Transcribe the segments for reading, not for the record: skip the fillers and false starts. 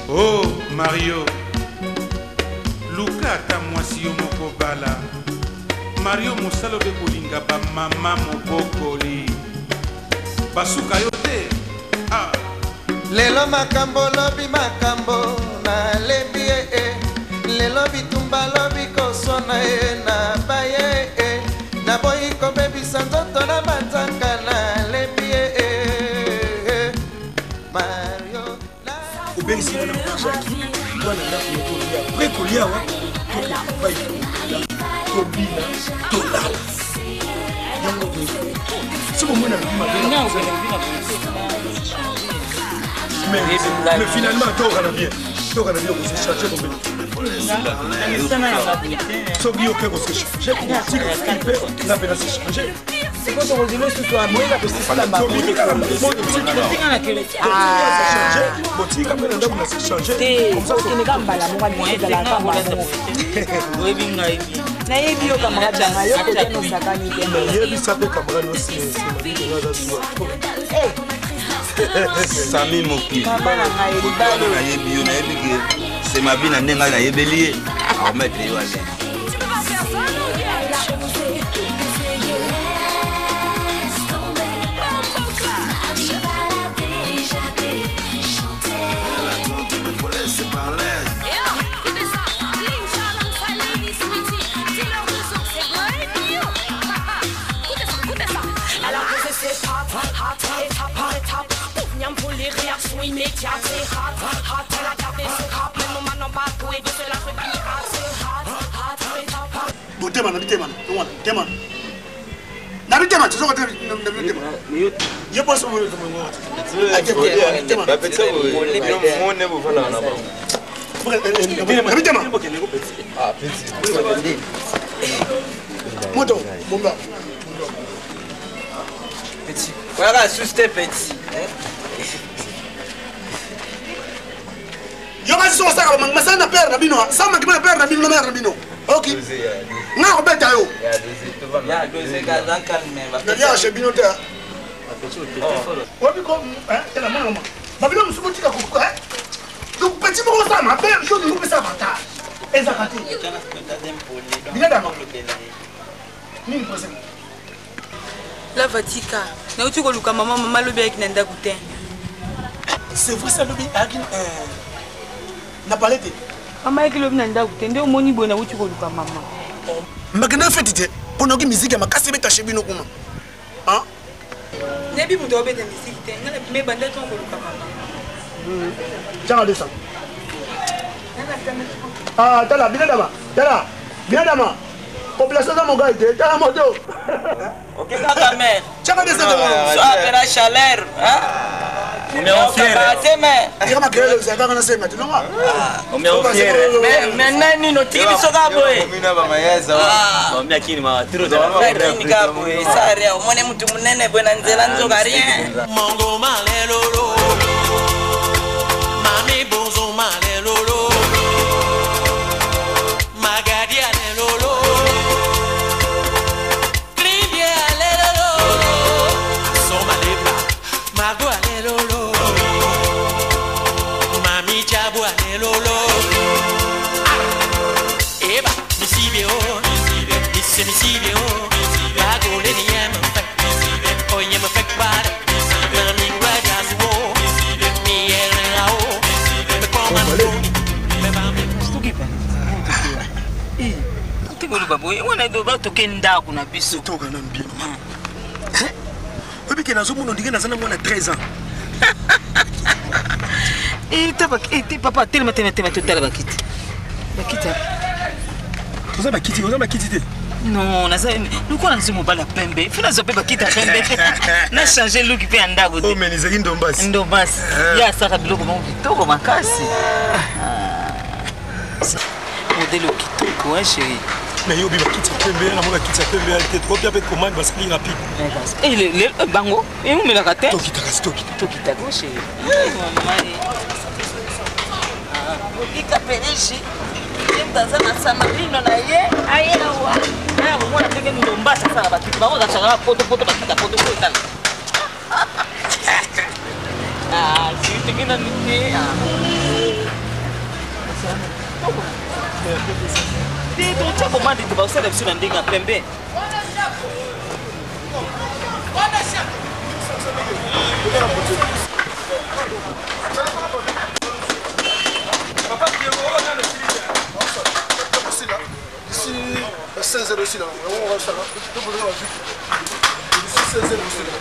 Oh Mario, Luka ta mwasi yo moko bala. Mario mosalo be kolinga ba mama mobokoli. Basuka yo te. Ah. Lelo makambo lobi makambo na lebi lelo bitumba lobi kosona na baye na boyi ko baby sanzoto na batanga na lebi Mario na ubengisi na mjaki bwana na kulia prekolia wa tokai tobina tolala yango siko mwana bima mais finalement toka na bien pour se chercher comme so bio que você chercher pour la peine se changer c'est quand on dit le toi moi la possible la maman botika pena ndio kuna se changer comme ça c'est ngamba la mwana de la ngamba webinga hivi na hivi yo camarade na yo ko tena sakani tena yebi sabe camarade no c'est ma vie de la joie Sami Moki. C'est ma vie, on met les les réactions immédiates, c'est hot, hot, elle a gardé ce rap, même mon man en bas, tout et de cela je dis hot, c'est hot, hot, c'est hot. Bon, Téman, Téman. Nabi Téman, tu sais quoi Téman? Je pense que voilà, juste petit. Yo vas so saka masa na père na bino sama kima na père na bino na mère na bino OK nga ko beta yo ya doze ka dan calme ba ya chez bino ta obi ko tela mama ba bino musuko tika ko donc petit mo sama père yo ni ko sa bata ezakati bina dama ni pose la vatika na uti ko luka mama lobi avec nanda kutin c'est vrai ça lobi avec na palete mama yake lobi nanda kutin ndio moni bona uti ko luka mama magana fetite pono ki musique makasi beta chebino kuma hein nebi muto obeta musique te ngala me banda to ko luka mama tanga desa ah tala bina dama population de Mongaï, tu as un moto. Ok, ta mère. Tu as des ça fait la chaleur. On est en fier. Tu as créé le serveur dans la semaine, tu non? On est en fier. Mais nani no tiri soka boy. Mimi ba mayeza. Mimi akini ma tiro za mama. Ni ka boy, sare umone mtu munene bwana nzela nzoka rien. Mongo malelo. Mami bonzo malelo. On do ba tokenda kuna biso toka na mbino obi ke nazo muno ndike nazana mwana 13 ans papa tellement total bakiti oza bakiti te non naza nuko na nzimu bala pembe fina zo pe bakita pembe na changer look pe andako oh mais nizaki ndombasi ya saka biloko bon kitoko makasi modèle kitoko hein chérie. Mais yo biba kiti pembe na moka kiti pembealité trop bien avec commande parce qu'il rapide. Et le bango et on met la carte. Toki ta gauche. Maman. Okika peneshi. Ndaza na samarino na ye. Ayawa. Na mwana teke ndomba sasa bakiti bango za changa poto bakita poto tala. tekina nite. Tito cha komandi to basela biso na ndinga pembe. Papa qui est au dans le Chili. Ici là. Ici 16 heures aussi là. On va ça là. Ici 16 heures aussi là.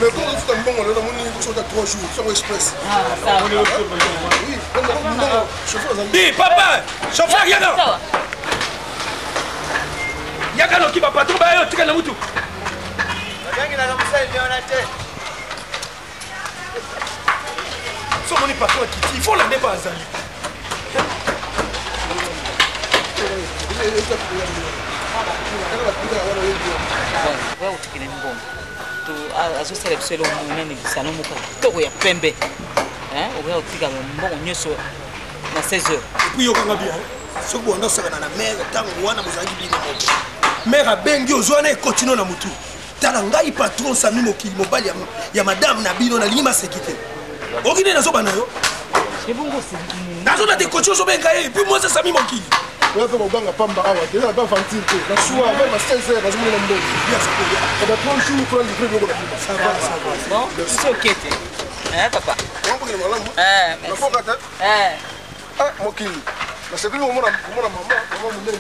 Mais quand on fait un bon, on a mis 3 jours, sur express. Oui, chauffeur. Dis, papa, chauffeur, Yaga. Yaga, non, qui va pas tomber, tu vas la moutou. Si on est pas toi qui il faut la dépasser. azosala biso eloko monene bisano moko kitoko ya pembe okoya kotika mbongo nyonso na 16 heures epuis yokanga bien soki bowanda osakana na mere ntango wana bozalaki bino moko mere abengi ozwa wana ekontinue na motu tala ngai patron sami mokili mobali ya madame na bino nalingi maseki te okinde nazobana yo nazona te koti ozobenga ye epuis mwasa sami mokili On va banga pamba awa, déjà pas fantil que la soie même à 16 heures, je me l'ai dit. On va prendre tout pour le prix. Ça va. Bon, c'est ok. Papa. On peut le malin. La fois quand ah, mon kili. Mais c'est plus au moment maman, maman mon nez.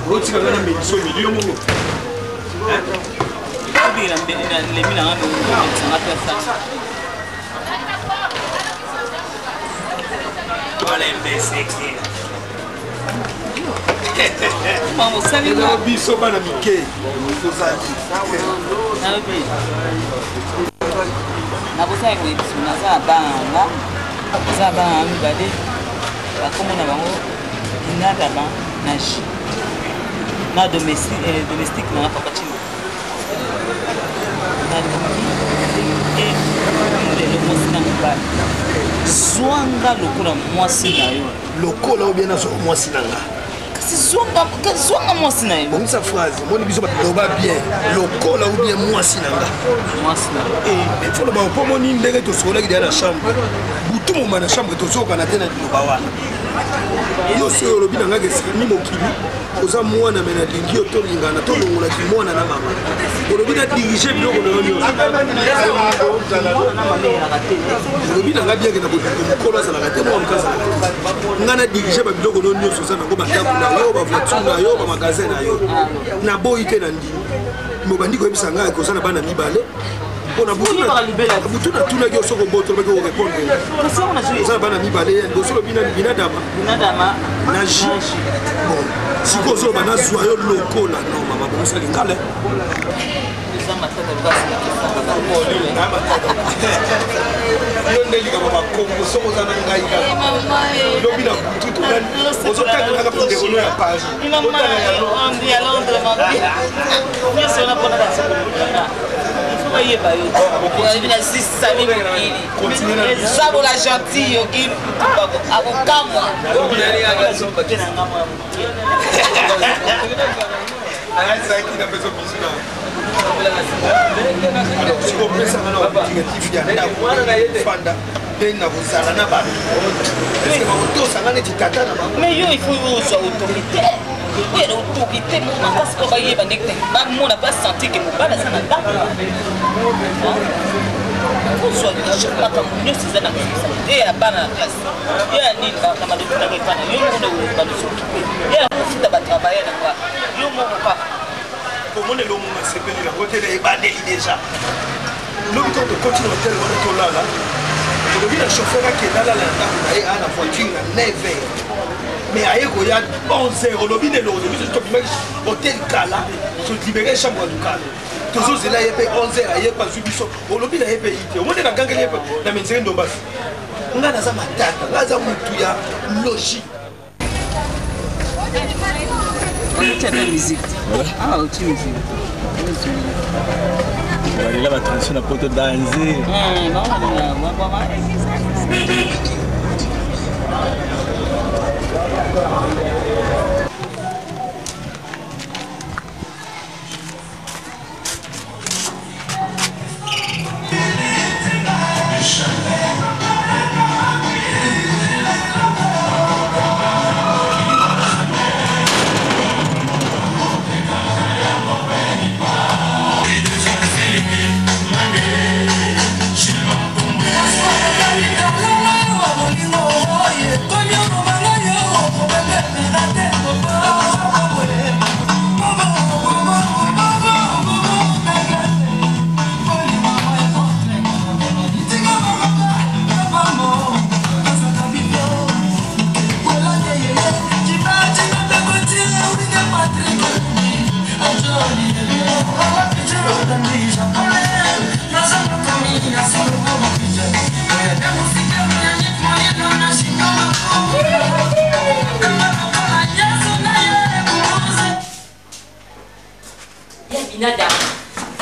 Roti ka na mediso miliyo mongo. Bira mbele le mina ngalo tsanga pesa. Wala mbeseki. Mama sali na biso bana mike. Kozaki. Na bi. Na bosai ko biso na za banga. Za banga mbade. Ba komona bango. Inada ba na shi. Na domestique na papa chino zwanga lokola mwasi na yo lokola ou bien na mwasi nanga kasi zwanga mwasi na yo bomisa phrase moni biso loba bien lokola ou bien mwasi nanga mais faut le ba po moni ndenge to sola ki dans la chambre butu mo na chambre to soka na tena loba wana yo so lobi nanga ke simi mokili oza mwana mena lingi otolingana tolongolaki mwana na mama olobi na dirige biloko na yo nyonso olobi nanga bieke na mokolo azalaka te mwa moka azalaka te nga na dirige babiloko na yo nyonso oza nango bandako na yo bavoiture na yo bamagasin na yo naboyi te na ndimi mobandi koyebisa ngai koza na bana mibale mpona butu natunaki yo soko boto lobaki korépondre oza na bana mibale ya liboso lobi na binadama na ji bon siko ozoloba nazwa yo lokola no mama bomosali ngale yo nde likama makongo soko oza na ngai kaka lobi na butu ozotangelaka pondekolo ya page sabola gentil yoki akokamwa mais yo il faut ozwa autorité oyela autorité makasi mpo bayeba ndenge te bamona basentir ke mobali aza na ndako ozwa makambo nyonso eza na e ya bana na classe yo ya nini na madokinaka efana yo moko badosokipe yo ya kofuta batravaye nango yo moko kaka pour mon élo mon CP la côté des bandés déjà l'homme quand on continue à tel on est là le le chauffeur qui est là à la voiture à 9h mais à ego ya 11h le bine lo de stop mais hôtel Kala se libérer chambre du Kala toujours c'est là il est 11h il est pas subiso le bine est payé au monde na gangeli na menzere ndombas nga na za matata nga za mutu ya logique. Tu as de la musique. Ah, tu musique. Là, la transition, la pote danser.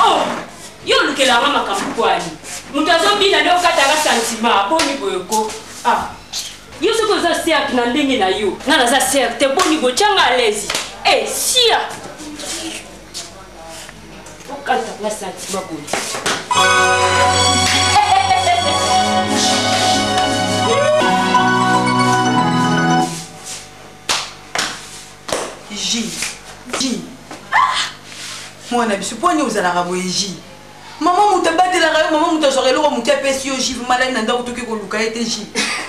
Oh, yo lukela mama kampwani. Mutazo bina ndio kataka sentiment boni boyoko. Ah. Yo soko za cercle na ndenge na yo. Ngana za cercle te boni go changa lezi. Eh, sia. Okanta na sentiment boni. Moi, je suis pas aux Arabes. Maman, tu as battu la radio, maman, tu as sorti le roi, tu as payé sur J, malade, n'a pas tout que Luka était J.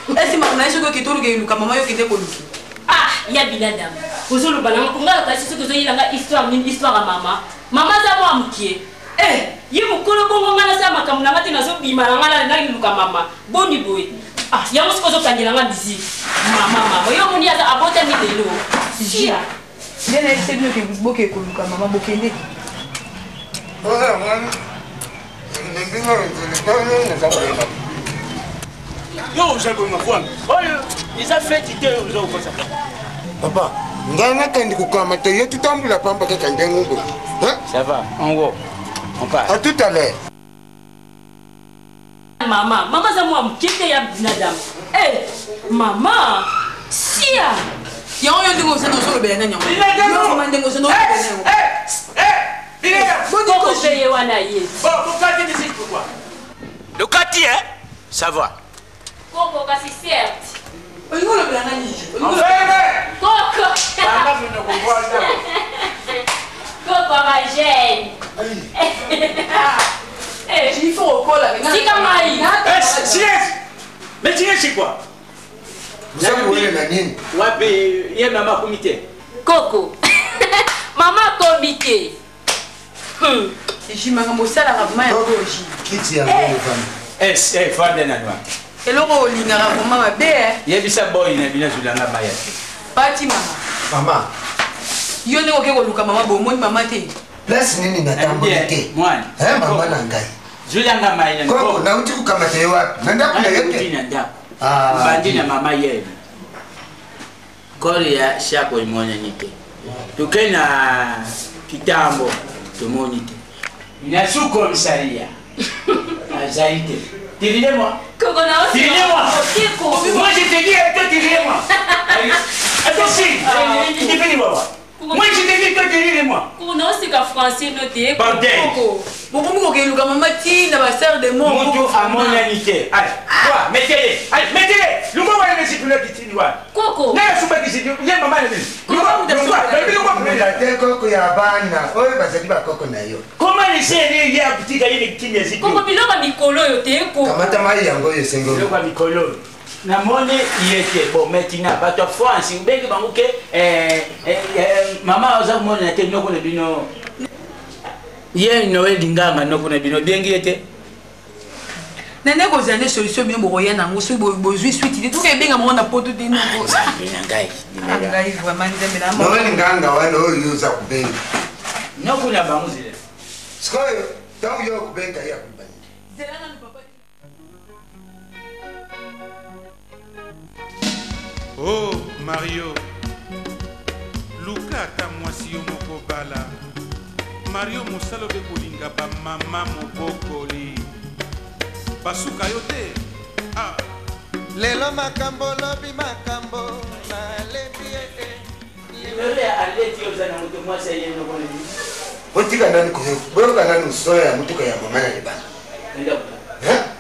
Est-ce que maman, je que tout le Luka, maman, qui était Luka. Ah, il y a Biladam. Vous avez le ballon, pour moi, c'est ce que vous avez l'histoire, une histoire à maman. Maman, ça va m'oublier. Eh, il y a beaucoup de bon moment, ça m'a comme la matinée, ça m'a dit, Luka, maman. Boni boy. Ah, il y a aussi chose qui est là, d'ici. Maman, il y a mon yaz à botter de l'eau. Si. Bien, c'est mieux que vous boquez Luka, maman, boquez. Yo, j'ai besoin de quoi? Oh, ils ont fait idée aux autres. Papa, ngana kandi kukamata yetu tambula pamba ke kande ngugo. Ça va, en gros. On part. À tout à l'heure. Maman, maman ça moi m'quitter ya Binadam. Eh, maman, sia. Ya on yonde ngosa no solo bena nyango. Yo mande ngosa no bena. Pourquoi payer wana yé? Bon, pourquoi tu dis pourquoi? Le quartier, ça va. Coco, kasi certes. On y va le blanc ni. Coco. Coco ma gêne. Eh, il faut au col avec. Si kamai. Silence. Mais tu c'est quoi? Vous avez volé la nine. Ouais, il y a maman comité. Coco. Maman comité. J'ai ma mosala vraiment ya goji. Kiti ya ngolo fami. Fande na nwa. Eloko olingaka vraiment mabe. Yebisa boy na bina zulanga baya. Pati mama. Mama. Yo ne oke koluka mama bomoni mama te. Place nini natambola te. Mwana. Mama na ngai. Zulanga maya. Koko na uti kukamata yo wapi? Nanda kuna yote. Bandi na mama yeye. Kori ya shako imone nike. Tukena kitambo tumonite. Inasuko msaria. Azaite. Tirez-moi. Coco na aussi. Tirez-moi. Moi je te dis toi tirez-moi. Attention. Tu peux dire moi je te dis toi tirez-moi. Coco na aussi ka français noté. Coco. Beaucoup mo ke luka mama ti na ba sœur de mon. Monto à mon amitié. Allez. Quoi, mettez-les. Allez, mettez-les. Le moment où les écoles qui tiennent là. Coco. Na suba qui dit, il y a maman là. Koko ya bana. Oye bazali ba koko na yo. Comment laisser il y a petit gars qui ne dit. Coco biloko mikolo yo te ko. Kamata mai yango yo sengo. Biloko mikolo. Na mone il était bon maintenant ba to France bengi banguke maman oza mone na te noko le bino. Ye Noël Dinganga no kuna bino dengi ete. Nene ko zane solution bien boya na ngoso bozui suite de tout benga mo na poto de noko. Ngai. Ngai vraiment nzembe na mo. Noël Nganga wana oyuza kubenga. No kuna banguzile. Skoyo, tangu yo kubenga ya kubani. Zelana ni papa. Oh Mario, Luka ata mwasi yo moko bala. Mario mosalo be kolinga ba mama mobokoli. Basuka yo te. Ah. Lelo makambo lobi makambo na lebi Lele aleti yo zana mutu mwasi yeno kone. Botika nani ko boka nani usoya mutuka ya mama na libana. Ndio.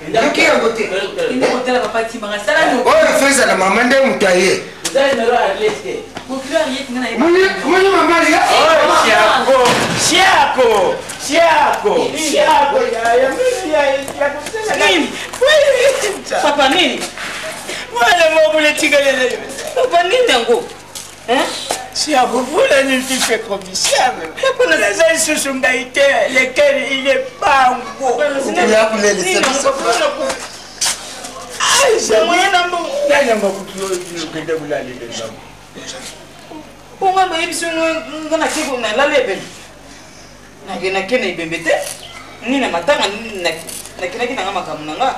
Ndio ngote. Ndio hotela papa Timanga sala no. Oyo feza na mama ndio mtaye. Zana nero aleti. Bokilo ariet ngana ye. Mwenye mama ya. Oh Chiako. Nini? Papa nini? Wala mbona tigalele. Papa nini ngo? Chiako, voilà une fille fait comme ça. Pour les gens se sont gaïtés, lesquels il est pas ngo. Il y a pour les laisser. Ai, c'est moi nambo. Nani mbo kutio kende bulali lelo. Unga ba ibiso ngana kiko na lalebe. Na gena kene ibembete. Nina matanga na kina kina ngama kamunanga.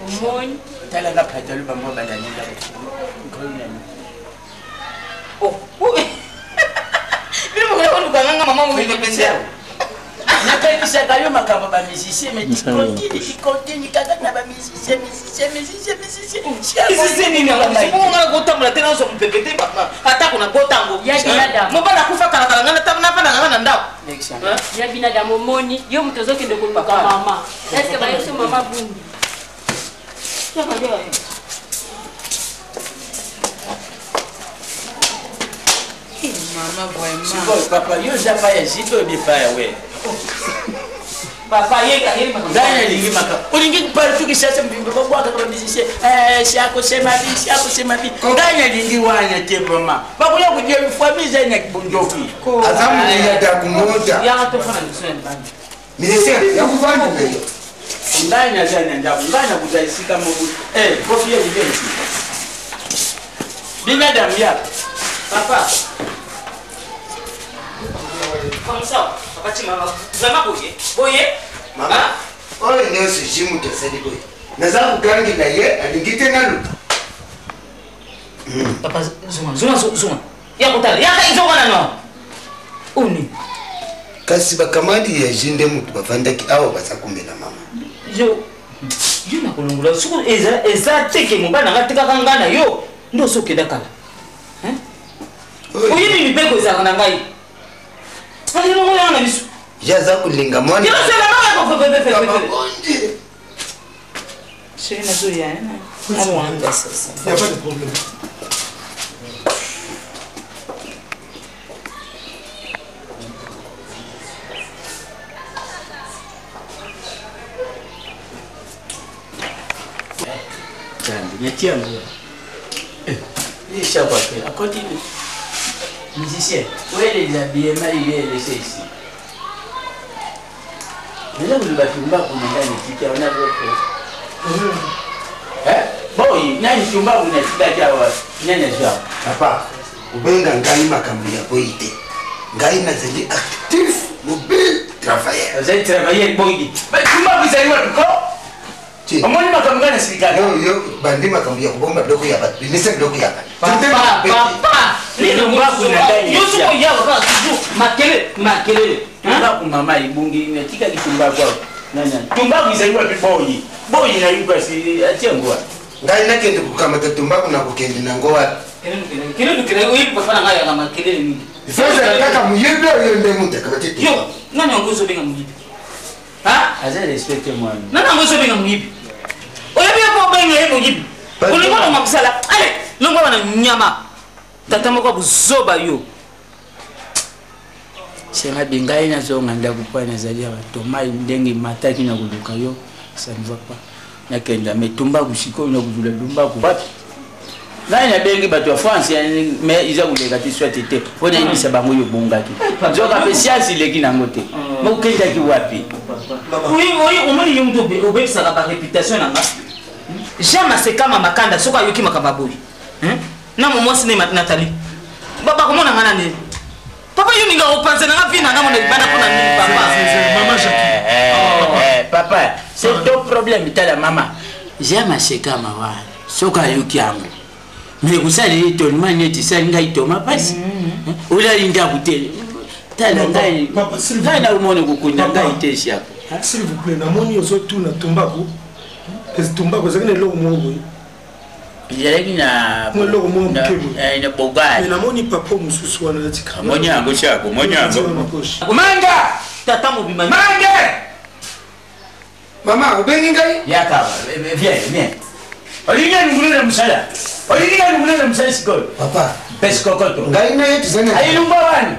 Umoni tala la patalu bambo bandani la. Oh. Bino mwana wangu kanga mama mu ibembete. Na pekisa kayo makamba ba musicien mais continue kaka na ba musicien. Musicien nini ngamba. Sipo ngana kotambula tena so mpepete papa. Hata kuna gotango. Ya binadamu. Mbona kufa kala ngana tabana pana ndao. Ya binadamu moni yo mtozo kende kuluka mama. Est-ce que ba yo mama bungi? Ya badia. Mama vraiment. Sipo papa yo japa ya jito bi pa ya we. Papa yeka hili makanga lingi maka. Ulingi partu kisasa mbimbo kwa kwa musicien. Siako sema bi. Ndanya lingi wanya teboma. Bakuya kujia famille ya kibonjoki. Azamu ya takumoja. Ya tofana nisema. Musicien, ya kufanya ndio. Ndanya zanya ndabu. Ndanya kuzaisika mungu. Kofi ya libenzi. Binadamu yako. Papa. Comme ça, papa tu m'as vraiment boyé. Mama. Oyo ndio sijimu tesedi boy. Naza kugangi na ye alingite nalu. Papa zuma. Ya kutala. Ya kaizongana no. Uni. Kasi bakamadi ya jinde mutu bavandaki awo basakumela mama. Yo na kulungula suku eza teke mubana ngatika kangana yo ndo soke dakala. Uyibi mibeko za kana ngai. Ani no ngona bisu. Jaza kulinga mwana. Yo sema mama ko pepe. C'est une zoya. Awanda sasa. Y a pas de problème. Continue. Musicien, où est les habillements il est laissé ici? Déjà vous l'avez filmé pour nous gagner qui on a d'autres. Boy, nani chumba unasikia kwa nene zao. Papa, ubenga ngai makambi ya boite. Ngai na zeli actif, mobile, travailleur. Vous êtes travailleur boy. Mais chumba vous allez voir quoi? Omoni makambi gani serikali? Yo bandi makambi ya kubomba bloko ya batu. Binisa bloko ya batu. Papa, nino mbaku na ndani. Yusu ko yao kwa tuju makele. Mbaku mama ibungi inatika kichumba kwao. Nani? Tumbaku izaliwa boy. Boy na yuko si atengwa. Ngai nakende kukamata tumbaku na kukende na ngoa. Kile hivi pafana ngaya kama kelele mingi. Sasa nataka muyebe au yende mute kabati. Yo, nani ongozo benga muyibi? Aza respecte moi. Nani ongozo benga muyibi? Oyebi hapo benga yebo muyibi. Kulingana na msala. Ale, longo wana nyama. Tata moko buzoba yo. Sema bingai na zo nganda kupana zalia batomai ndenge mataki na kuluka yo. Ça ne va pas. Nakenda metumba kushiko na kuzula dumba ku. Ngai na bengi bato ya France mais ils ont voulu gâter soit été. On a mis ça bango yo bongaki. Zoka spécial leki nango te. Mo kenda ki wapi. Oui, au moins il y a une obé ça la réputation nanga. Jamais c'est comme makanda soka yoki makababoy. Na mo mwasi ne Nathalie. Baba comment na ngana ne? Papa yo ninga opanze na vina na mo ne bana kuna nini papa. Maman Jackie. Papa, c'est ton problème ta maman. Jamais c'est comme wa. Soka yoki yango. Mais vous savez ton maneti ça ngai toma pasi. Ola linda buteli. Tala ngai. Papa, s'il vous plaît na umone kukunda ngai teshi hapo. S'il vous plaît, na moni ozo tu na tombako. Est tombako zakene lo mo boy. Bizalaki na lo mo mkebo. Na bogari. Mais na moni papa mususu wana tika. Monyango chako, monyango. Manga! Tata mobima. Manga! Mama, ubengi ngai? Yaka, viens. Olinga ngulele msala. Olinga ngulele msala sikolo. Papa, pesi kokoto. Ngai na yetu zana. Ayi lumba wani.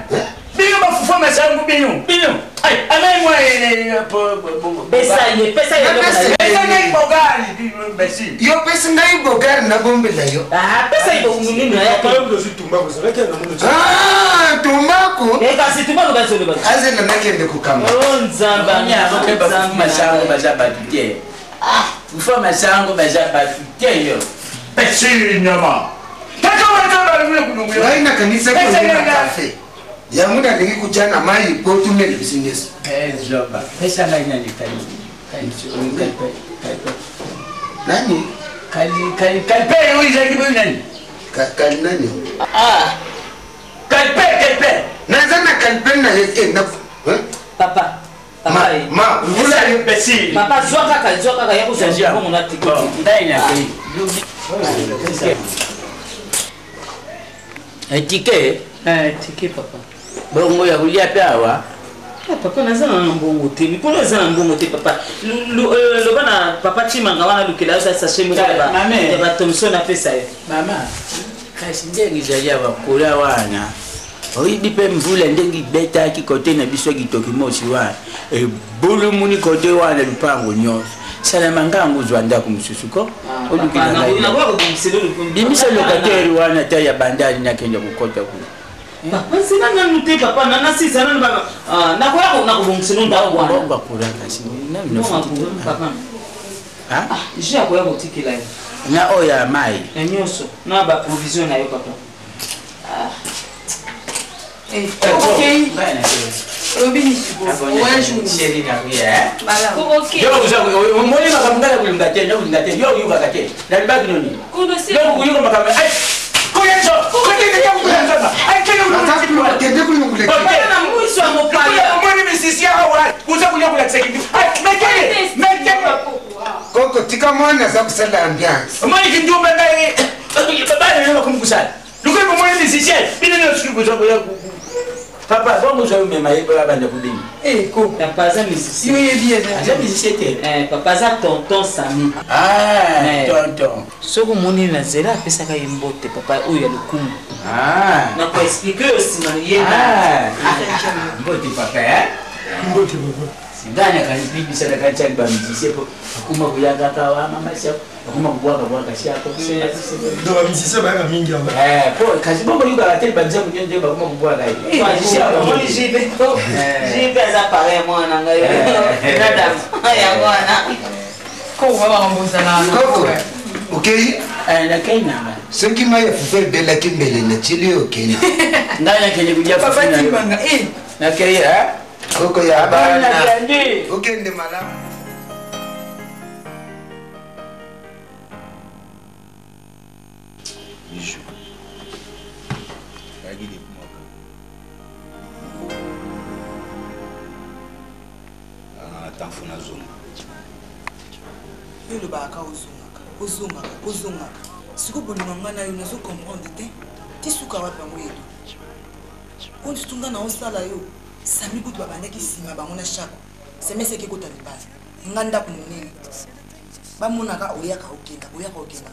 Bino bafufa masangu bino. Ay, amai mwa pesa ye ngai bogari besi. Yo pesa ngai bogari na bombe la yo. Pesa ibo munini na yako. Papa ndo si tumbako zakete na muno. Tumbako? Kasi tumbako basi ndo basi. Aze na nakende kukamba. Nzamba nya bafufa masangu bazabatutie. Fufa masangu bazabatutie yo. Pesi nyama. Kaka wata bali kunungu. Ngai na kanisa kwa kafe. Ya muda ngi kuchana mai potu ne business. Zoba. Pesa ngai nani kai. Nani? Kalpe uiza kibu nani? Nani? Kalpe. Nazana kalpe na yeke na. Papa. Ma, vula yo pesi. Papa zoka yako zanjia kwa mona tiko. Ndai na kai. Etike? Tike papa. Bongo ya kulia pewa. Papa nazana na mbongo te. Biko nazana mbongo te papa. Lo bana papa chimanga wana lukela sa shemu ba. Ya ba Thomson a pesa yo. Mama. Kasi ndengi zalia bakula wana. Oyibi pe mvula ndengi beta ki kote na biso gitoki mosi wana. Bulu muni kote wana lupango nyoso. Sala mangangu zwanda kumsusuko. Olukila na kwa kumselo lukumbi. Bimisa lokateri wana ta ya bandari na kenda kukota kule. Papa sina nganute papa na sisa na baba. Na kwa yako na kubumselo ndao bwana. Bonga kulanga sini. Na mnofuti. Papa. Je kwa yako tikila yo. Na oya mai. Nyoso. Na ba provision na yo papa. Ok. Robini sibo. Wanju. Sheri na kuya. Bala. Ok. Yo uza mwoni makamngala kulingate na kulingate. Yo yuba kate. Na libaki noni. Kuno si. Yo kuyuko makamngala. Ay. Kuyenzo. Kuyenzo ya kuyenzo. Ay kile kende kulungule. Na mwisho wa mopaya. Mwoni misisi ya hawa. Uza kuyoku la sekindi. Ay mekele. Koko tika mwana za kusala ambiance. Mwoni kindumba ngai. Baba ndio kumkusala. Luko mwoni misisi. Bina ndio siku za Papa, bongo zo mema yebo abanda kudini. Ko papa za musicien. Yo bien. Za musicien. Papa za tonton Sami. Tonton. Soko moni na zera pesa ka yembote papa oyo ya lukumu. Na kwa expliquer aussi na yena. Mbote papa Mbote papa. Sindanya kanipipi sana kancha ba musicien po. Akuma kuyaka kawa mama shako. Akuma kubwaka shako. Ndo ba musicien ba mingi aba. Po kazi bongo yuka ateli banza kunyenje ba kuma kubwaka hivi. Moni jibe. Jibe za pare mwana ngayo. Madam. Ya mwana. Ko wa mboza na. Koko. Okay? Na kaina. Sengi maya fufe bela kimbele na chili okay. Ndanya kenye kuja Papa Timanga. Na kaya Koko ya bana. Okay ndi malamu. Bijou. Agili kumoka. Tanfuna zunga. Yolo ba ka uzunga. Siko bolinga ngana yo nazo comprendre te. Ti suka wa bango yedo. On tunga na osala yo. Sami kutu babandaki sima bango na shako. Semese ke kota libasa. Nganda kunene. Ba monaka oyaka okenda.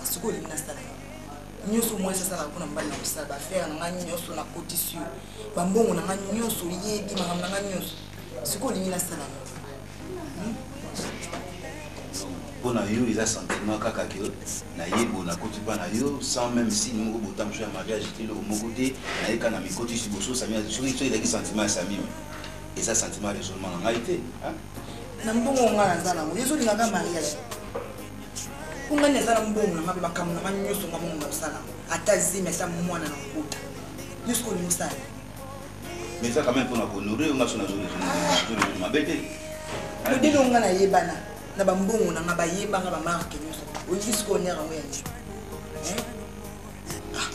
Siko lina sala yo. Nyoso moi sasa na kuna mbali na usala ba faire na nyoso na kotisi yo. Ba mbongo na nyoso yebi mangam na nyoso. Siko lina sala yo. pour na yo ils a sentiment kaka que na yebo na koti pa na yo sans même si nous botam sur mariage était le mon côté na yeka na mi côté si boso Sami sur il a qui sentiment Sami et ça sentiment raisonnement en réalité hein na mbongo ngana zana ngo yezo linga mariage ungane zana mbongo ngabe bakamuna manyoso ngamungu ngabusala atazime sa mwana na ngota yusko ni musala mais ça quand même pour na honorer on a son azoli ma bête le delo ngana yebana na bambongo na ngaba yebanga ba marque nyuso o yusko ni rango yanje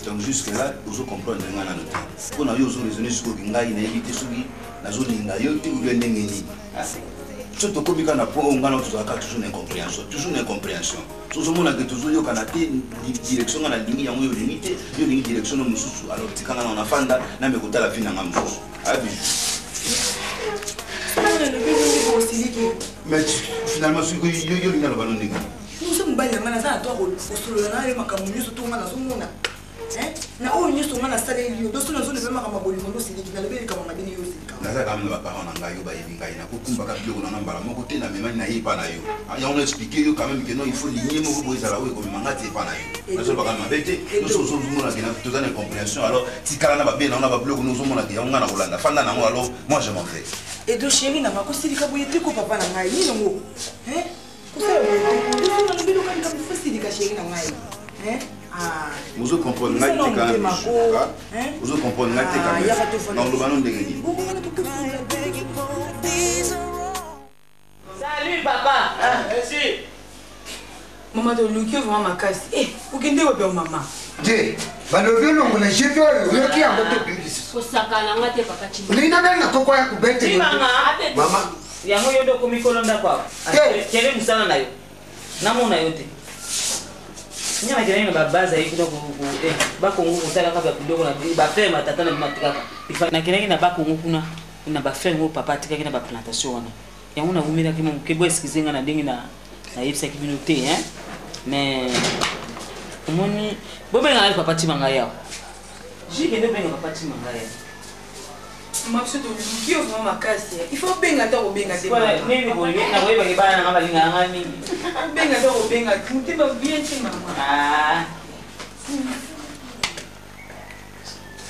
donc jusque là vous comprendre ngana noté pour na yo zo raisonner jusqu'au ngai na éviter subi na zo linga yo ti u ndenge ni surtout comme quand on a toujours une incompréhension. Toujours on a toujours yo kana te direction na lingi ya moyo limité, yo lingi direction no mususu. Alors tikanga na fanda na me kota la vie na mususu. Abi. Mais finalement ce que yo linga na ballon ndenge. Nous sommes banya ngana za to ko solo na yo makamunyu so to ngana so mona. Na o nyo so ngana sale yo do so na zo le bema kama boli mondo siliki na lebeli kama madini yo silika. Na za kama ba parents na ngai yo ba yebi ngai na kukumba ka biloko na nambala moko te na memani na yipa na yo. Ya on expliquer yo quand même que non il faut ligner moko boy za la we ko mangati pa na yo. Na zo ba kama bete no so zo mona ke na tout en incompréhension alors tikala na ba be na ba biloko no zo mona ke ya ngana kolanda fanda na ngo alors moi je m'en vais. Et de chéri na ko silika boye te ko papa na ngai ni ngo. Ko sa boye na bido kan ka fu silika chéri na ngai. Vous comprenez nga te quand vous comprenez nga te quand même dans le ballon de gagner. Salut papa. Merci. Maman de Luki vraiment ma casse. Vous kende wa bien maman. Je, balobi no ngona jeto yo ki amba to bibisi. Ko sakala ngate papa chima. Lina na koko ya kubete. Mama. Yango yodo komikolo ndakwa. Kele musana nayo. Namona yote. Nyama kirani na babaza hivi kidogo bako nguvu kutaka kabla kidogo na ba frère matata na matikaka. Na kirani na bako nguvu kuna na ba frère nguvu papa tika kina ba plantation wana. Yango na umira kimo mkebo eskizenga na dingi na yebisa kibinote mais umoni bobe ngala papa timanga yao. Jike ndio benga papa timanga yao. Mapso to Luki vraiment ma casse. Il faut benga ta ko benga te. Voilà, nini boye na boye ba bana ngaba linga ngani. Benga ta ko benga tu ba bien ti mama. Ah.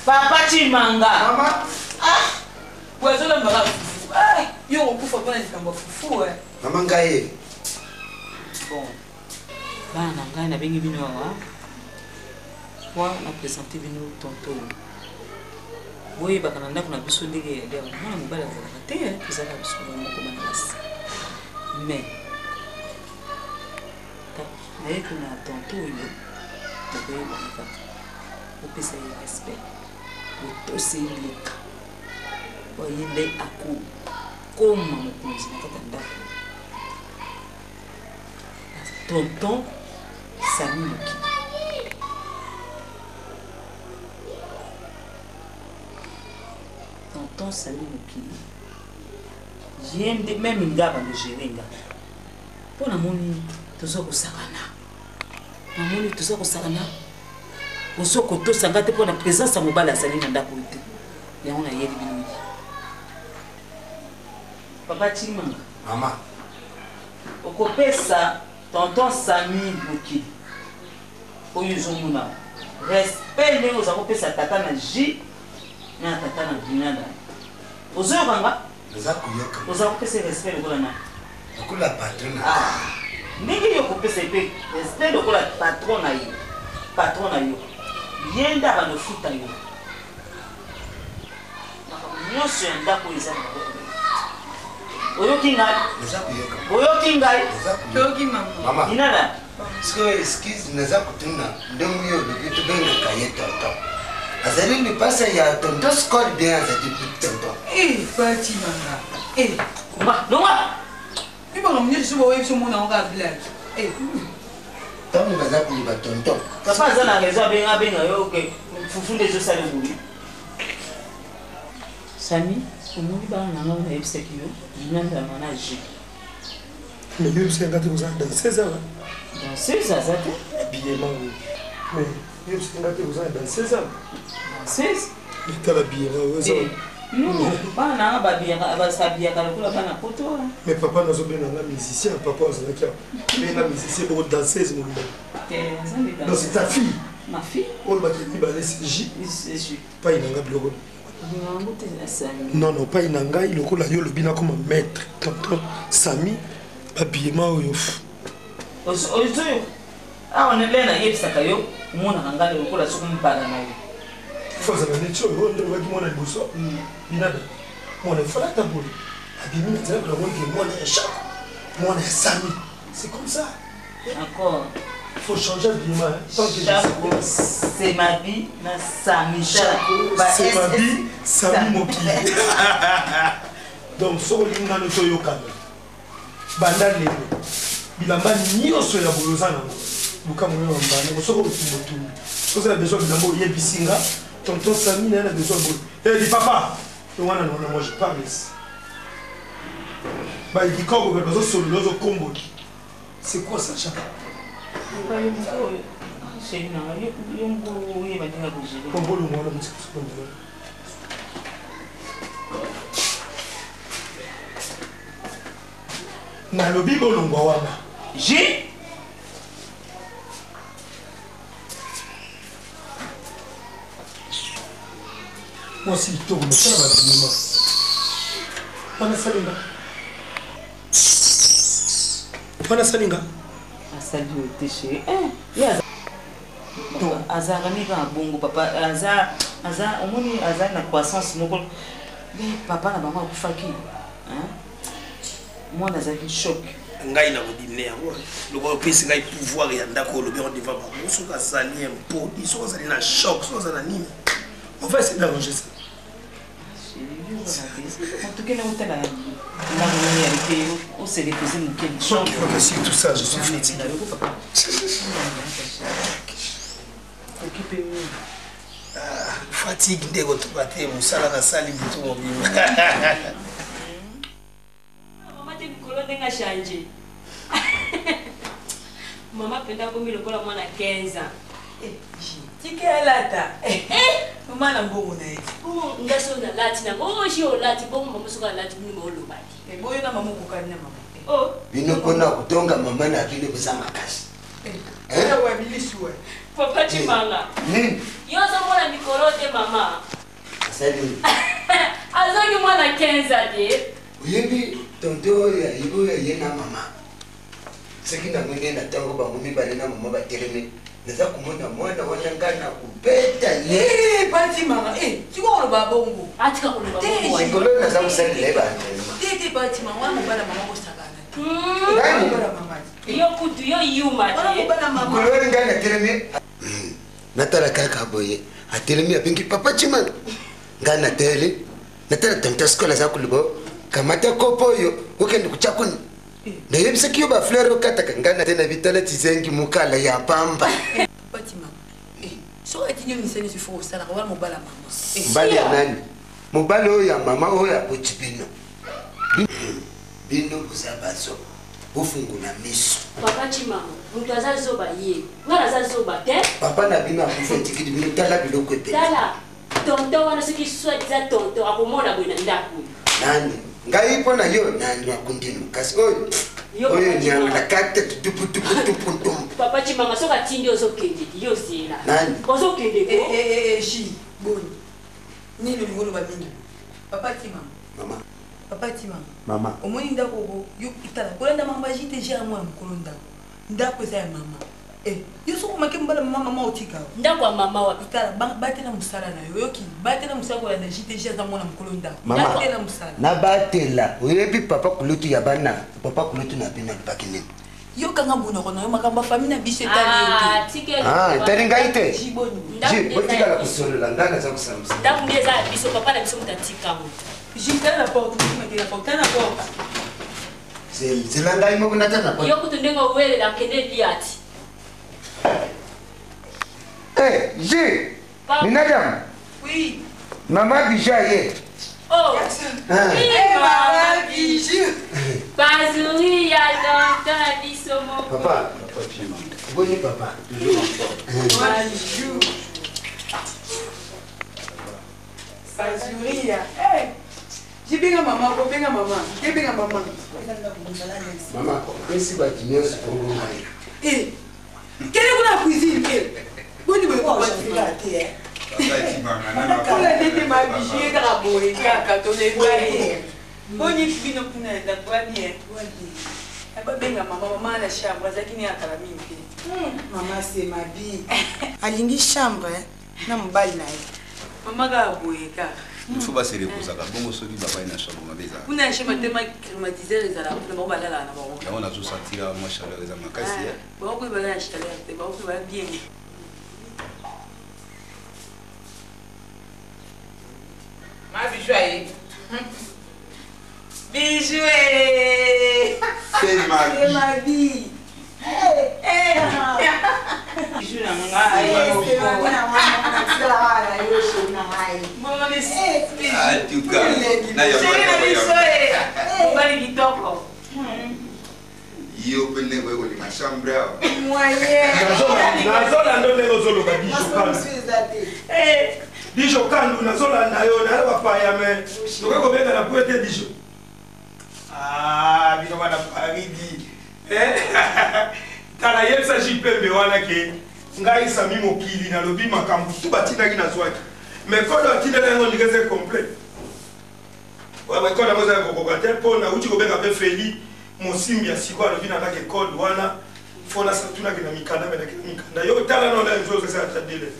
Papa Chimanga. Mama. Ah. Wezo la mbala. Ah, yo ko kufa bana nikamba fufu Mama ngaye. Bon. Bana ngai na bengi bino wa. Wa na présenter bino tonton. Oui, parce qu'on a besoin de dire, on va la terre, puis ça va se mais, avec un tonton, on peut se respect, on peut se lier, on y est à coup, comme on peut se dire, tonton, ça nous quitte. Tonton Sami Mokili. J'aime même une gaba de Jérenga. Pour la moni, tout ça au Sarana. La moni, tout ça au Sarana. Au Sokoto, Sangate pour la présence à Mobala Salina d'Apoute. Et on a yéli binoui. Papa Chimanga. Maman. Au copé ça, tonton Sami Mokili. Au Yuzumuna. Respect, nous avons fait sa tata na J. Na tata na binada. Ozo banga? Nza kuyoka. Ozo pese respect lokola na. Lokola patrona. Ningi yo kopese pe respect lokola patrona yo. Patrona yo. Yenda ba no futa yo. Nyoso yenda ko isa. Oyo kinga. Nza kuyoka. Oyo kinga. Toki mama. Mama. Inada. Siko excuse nza kutuna ndongo yo bitu benga kayeto to. Azali ni pasa ya tonton score bien za depuis tonton. Fati manga. Ma, non ma. Iba ngamnye subo wewe so mona nga black. Tamu baza kuliba tonton. Papa zana ngeza benga yo ke fufunde zo sale muli. Sami, umuli ba na nga na ebiseki yo. Nanda manager. Mais yo c'est ngati uzanda 16 ans. Dans 16 ans ça te Habillement. Mais yo c'est ngati uzanda 16 ans. 16 T'as l'habillement, ouais ça. Non, bana basabiaka lokola bana poto. Mais papa nazobenga nga musicien, papa azalaki benga musicien pour danseuse mobile. Donc c'est ta fille. Ma fille. On va te dire CJ. Pas inanga biloko. Non non, pas inanga lokola yo lobina comme maître. Tonton Sami habillement oyo. Oyo. Ah on est là na yebisaka yo, mona nganga lokola sokumbala na yo. Faut ça ne tue on doit dire mon alboso. Binada. Mon fala tabou. Abimi na tela kwa que mon est chaque. Mon est Sami. C'est comme ça. Encore. Faut changer d'image. Tant que c'est ma vie, na Sami. C'est ma vie, Sami Moki. Donc so linga no to yokana. Banda lelo. Bilamba nyonso ya bolozana. Buka moyo mbana. Bosoko mutu. So ça a besoin bilamba yebisinga. Tonton Sami n'a besoin de... Eh, dis papa! Moi je parle ici. Bah, il dit quoi, vous avez besoin de l'autre combo. C'est quoi ça, Chaka? Combo le moi, là, na lobi bolongwa wana. J? Moi aussi, il tourne, ça va absolument. On a salinga. On a salinga. Asali au déchet. Donc, Azar n'est pas bon, papa. Azar, au moins, Azar n'a croissance. Mais papa n'a pas mal pour faire. Moi, Azar est choc. Ngai na bodimne yango loko pesi ngai pouvoir ya ndako lobi on devant ba musu ka sali impo iso za na choc so za na nini on va essayer d'arranger ça. En tout cas, là où tu as la réalité, où c'est les cousins qui ont choc. Tout ça, je suis fatigué. Occupez-moi. Fatigue dès que tu vas te musala na sali bitu mobile. Maman te mikolo denga changer. Maman penda komi lokola mwana 15 ans. Tike alata. Maman na mbongo na eti. Bongo ngaso na lati na bongo shi o lati bongo mama soka lati ni mo lo bati. Boyo na mama kokani na mama. Oh. Bino kona kutonga mama na bino kusama kasi. Wa bilisi wa. Papa chimanga. Yo zo mwana mikolo te mama. Asali. Azoni mwana 15 de. Uyebi tonto ya ibo ya yena mama. Sekina mwene na tango ba mumi bale na mama batereme. Neza kumona mwana wanangana kupeta ye pati mama siko ba bongo atika ko ba bongo sikolo na za kusendele ba tete pati mama wana mbala mama ko sakana ngai mbala mama yo kutu yo yuma te mbala mama kolori ngana tereme natala kaka boye atelemi apingi papa chima ngana tele natala tamta skola za kulibo kamata kopo yo ukende kuchakuni na yebisa kiyo ba fleur okata kangana tena vitala tizengi mukala ya pamba Fatima so etinyo niseni sifo sala kwa mobala mama mbali ya nani mobala oyo ya mama oyo ya pochipino bino kusabaso bufungula miso papa chima mtu azazoba ye ngala azazoba te papa na bino akufetikidi bino tala biloko te tala tonto wana siki swati za tonto akomona bwena ndaku nani ngai pona yo nani wakundinu kasi oyo nyanga na kate tupu papa chimanga soka tindi ozokende yo zela nani ozokende ko shi boni ni lo ngolo ba mingi papa chimanga mama papa chimanga mama omoni ndako yo itala kolanda mama jite jira mwa mkolo ndako za mama yo soko makembala mama otika ndako ya mama wa itala batela musala na yo yoki batela musala ko na jite jira za mwana mkolo ndako batela musala na batela oyebi papa kulutu ya bana papa kulutu na bina bakine yo kanga mbona kona yo makamba famille na biso etali tari ngai te ji botika la kusolola ngana za kusamsa ndaku ndeza biso papa na biso mutatika mo jitala la porte na porte na porte c'est la ngai mo kunata na porte yo kutundenga uwele la kende diati J. Minadam. Oui. Maman Bija ye. Oh. Maman Bija. Bazuri ya longtemps biso mo. Papa. Boni papa. Bonjour. Bazuria. Eh. Jibenga mama, ko benga mama. Jibenga mama. Mama, esse batinho se for Eh. Quelle est la cuisine quelle? Boni boy ko batinga te. Kula nini mabijie kaka boye kaka tolebani. Boni bino kuna nda kwani ababenga mama na chambre azakini akala mingi. Mama c'est ma vie. Alingi chambre na mobali na ye. Mama ga boye kaka. Il faut pas se reposer car bon soki baba ina chambre mabeza. Kuna chambre tellement climatisée les ala pour ba la na ba. On a tous senti la chaleur za makasi. Ba ko ba la chaleur te ba ko ba bien. Ma bijoué. Bijoué. C'est ma vie. Bijou na nga. Ah, tu cas. Na ya ba ni kitoko. Yo bene ko ni chambre. Moyen. Nazola ndo leo zolo ka bijou. Dijo kandu nazola nayo na papa ya me. Ndoko benga na puete dijo. Ah, bino bana paridi. Tala yebisa jipembe wana ke ngai sami mokili na lobi makambu tu batina ki na swaki. Mais quand on tient là on dirait complet. Ouais, quand on a besoin de cocoter pour na uti ko benga be feli mosimbi ya siko alobi na ka code wana fona sa tuna ke na mikanda me na ke mikanda. Yo tala no la nzo ça ta délai.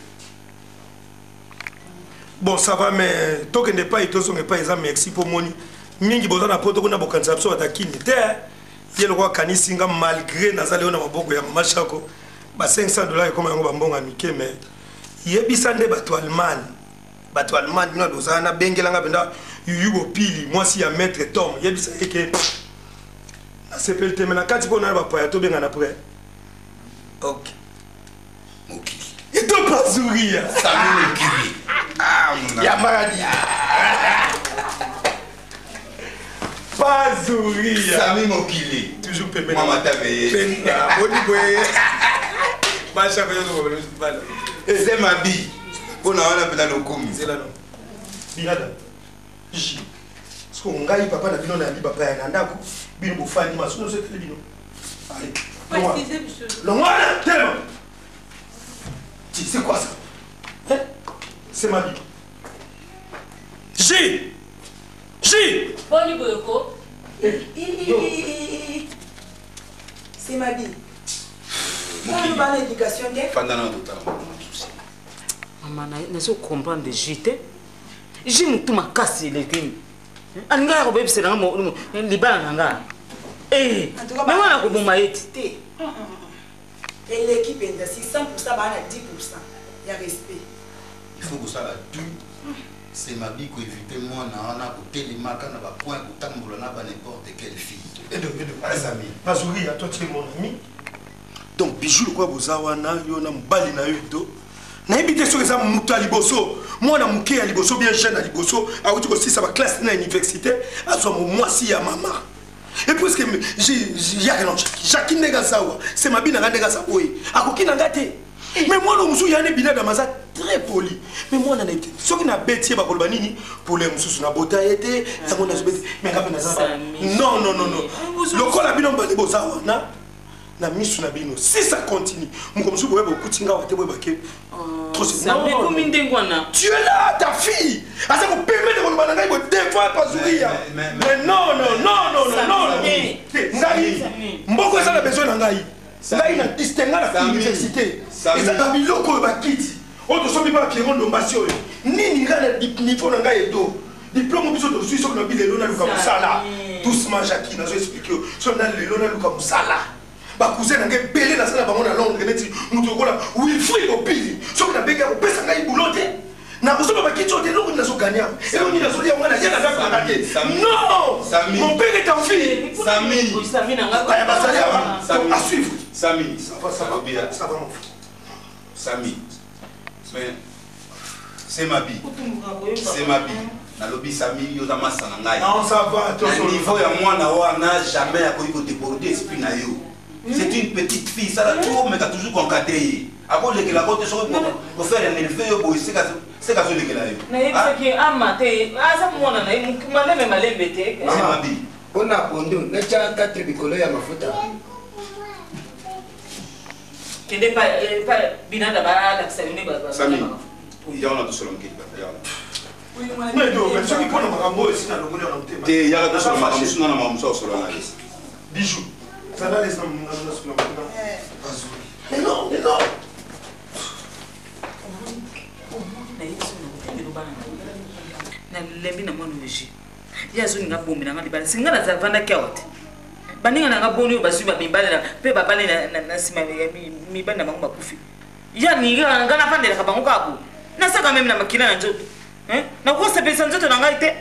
Bon, ça va, mais tant que n'est pas été son pas exemple merci pour moni. Mingi boza na poto kuna bokanza so atakini te. Yelo kwa kanisinga malgré nazali ona maboko ya mama chako. Ba $500 comme yango bambonga mike mais yebisa nde bato Allemagne. Bato Allemagne bino dozana bengelanga benda yugo pili mwasi ya maître Tom. Yebisa eke na sepel te mena kati pona ba poya to benga na près. OK. Mokili. Et to pazuria. Sami mokili. Ya maradi. Pazuria. Sami mokili. Toujours pembe. Mama tabe. Penda. Boni boye. Basha ko yono ko bala. C'est ma vie. Bona wana pela lokomi. C'est là non. Binada. Ishi. Parce que ngai papa na bino na li papa ya ndako. Bino bo fani masuno se tele bino. Allez. Le moi tellement. Tu sais quoi ça? Hein? C'est ma vie. J. Boni boyoko. C'est ma vie. On va l'éducation des Fandana totalement. Maman, ne se comprendre de JT. J'ai tout ma casse les gars. Anga ko bebise na mo libana nga. Mais wana ko bomba yeti. Et l'équipe est de 600% ba na 10%. Il y a respect. Il faut que ça la tue. C'est ma vie qui évite moi na côté les marques na ba point ko tambola na ba n'importe quelle fille. Et de Azami. Mazuri à toi tu es mon ami. Donc bijou le quoi bozawa na yo na mbali na yo do. Na ibite so eza mutu aliboso. Moi na muke ya liboso bien jeune à liboso, a uti ko si ça va classe na université, azwa mo mwasi ya mama. Et puis que j'ai rien Jacques Negasawa, c'est ma bina Negasawa. Akoki na ngate. Mais moi le musu yana bina damaza très poli. Mais moi na été. Ce qui na bêtier ba koloba nini pour les musu na bota été, ça mona zobeti. Mais ngapa na za. Non. Le kola bino ba libosawa na misu na bino. Si ça continue, mon comme vous pouvez kutinga wa tebo bake. Trop c'est non. Tu es là, ta fille. Asa ko permet de koloba ngai bo défendre pas Zuria. Mais non. Ngai mboko ça a besoin na ngai. Ngai na distinguer la université. Et ça ba biloko ba kiti. O to so bi ba Pierre Ndombasio. Nini ngana niveau na ngai edo. Diplôme biso to suiso na bilelo na luka musala. Doucement Jackie na zo expliquer. So na lelo na luka musala. Ba cousin na ngai belé na sala bango na Londres neti mutu kola Wilfried Opili. So na bega ko pesa ngai bulote. Na kusoma ba kicho de longo na zo gagner. Et on dit la solia mwana yana za kanaté. Non! Mon père est en fille. Sami na ngaka. À suivre. Sami, ça va bien. Ça va mon frère. Sami. Mais c'est ma vie. C'est ma vie. Na lobi Sami yo za masa na ngai. Non, ça va. Le niveau ya mwana wana jamais a ko déborder esprit na yo. C'est une petite fille, ça la tout mais t'as toujours concadré. Avant que la côte soit pour faire un élevé au bois, c'est C'est qu'à celui qui l'a eu. Naïbsaki amate, asa mwana na maleme malembe te. Mabi. Ona pondo, na cha 4 bikolo ya mafuta. Kende pa binanda ba la kusaidia ba. Sami. Il y a on a tout sur le kit. Mais do, mais celui qui prend makambo ici na longole na mtema. Te ya tout sur makambo suna na makambo sur la liste. Bijou. Ça va les hommes na sur la makambo. Mais non, mais non. Na lembi na mwana weji ya zo nga bombi na ngali bala singa na zavanda kyaote baninga na ngaboni basu ba mimbale na pe babale na sima mi banda bangu bakufi ya ninga ngana pandela ka bangu kaku na saka meme na makina na njoto na ko se pesa njoto na ngai te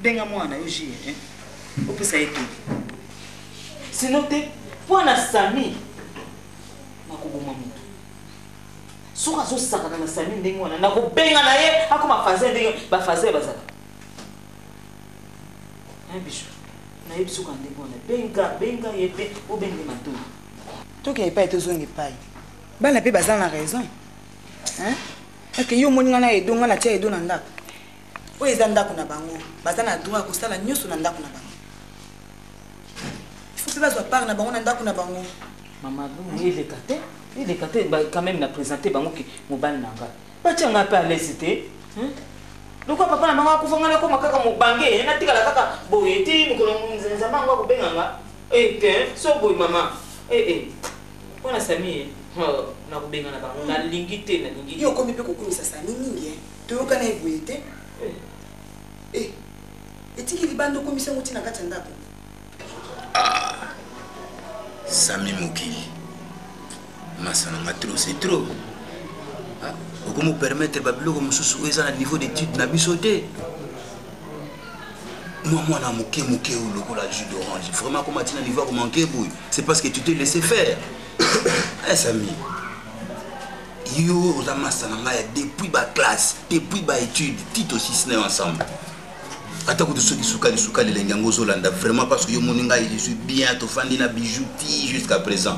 benga mwana weji opesa yetu sinote pona sami makubuma mutu soka zo saka na sami ndenge wana na ko benga na ye akoma faze ndenge ba faze bazaka bicho na ye biso kande bona benga yepe o benga mato to ke pa to zongi pai bana pe bazana na raison est que yo moninga na edonga na tia edona ndako o eza ndako na bango bazana droit ko sala nyoso na ndako na bango faut pas bazwa part na bango na ndako na bango mama il est caté quand même na présenter bango ki mobile nanga batia nga pa lesité donc papa na bango ko fanga ko makaka mobange na tikala kaka boyeti mukolo nzenza bango ko benganga so boy mama bona sami na ko benga na bango na lingite na lingite yo ko mipe ko kumisa sami ningi to yo kana boyete etiki libando komisa ngoti na kati ndako Sami Mokili. Masana trop, c'est trop. Comment permettre Babylone comme sous à niveau d'études n'a sauté. Moi, on a moqué ou le jus d'orange. Vraiment, comment tu as niveau comme manquer, c'est parce que tu t'es laissé faire. Sami. Yo, la masana depuis ma classe, depuis ma étude, tout aussi ce ensemble. Attends que ceux qui sont les lengango zolanda vraiment parce que yo moninga je suis bien to fandi na bijouti jusqu'à présent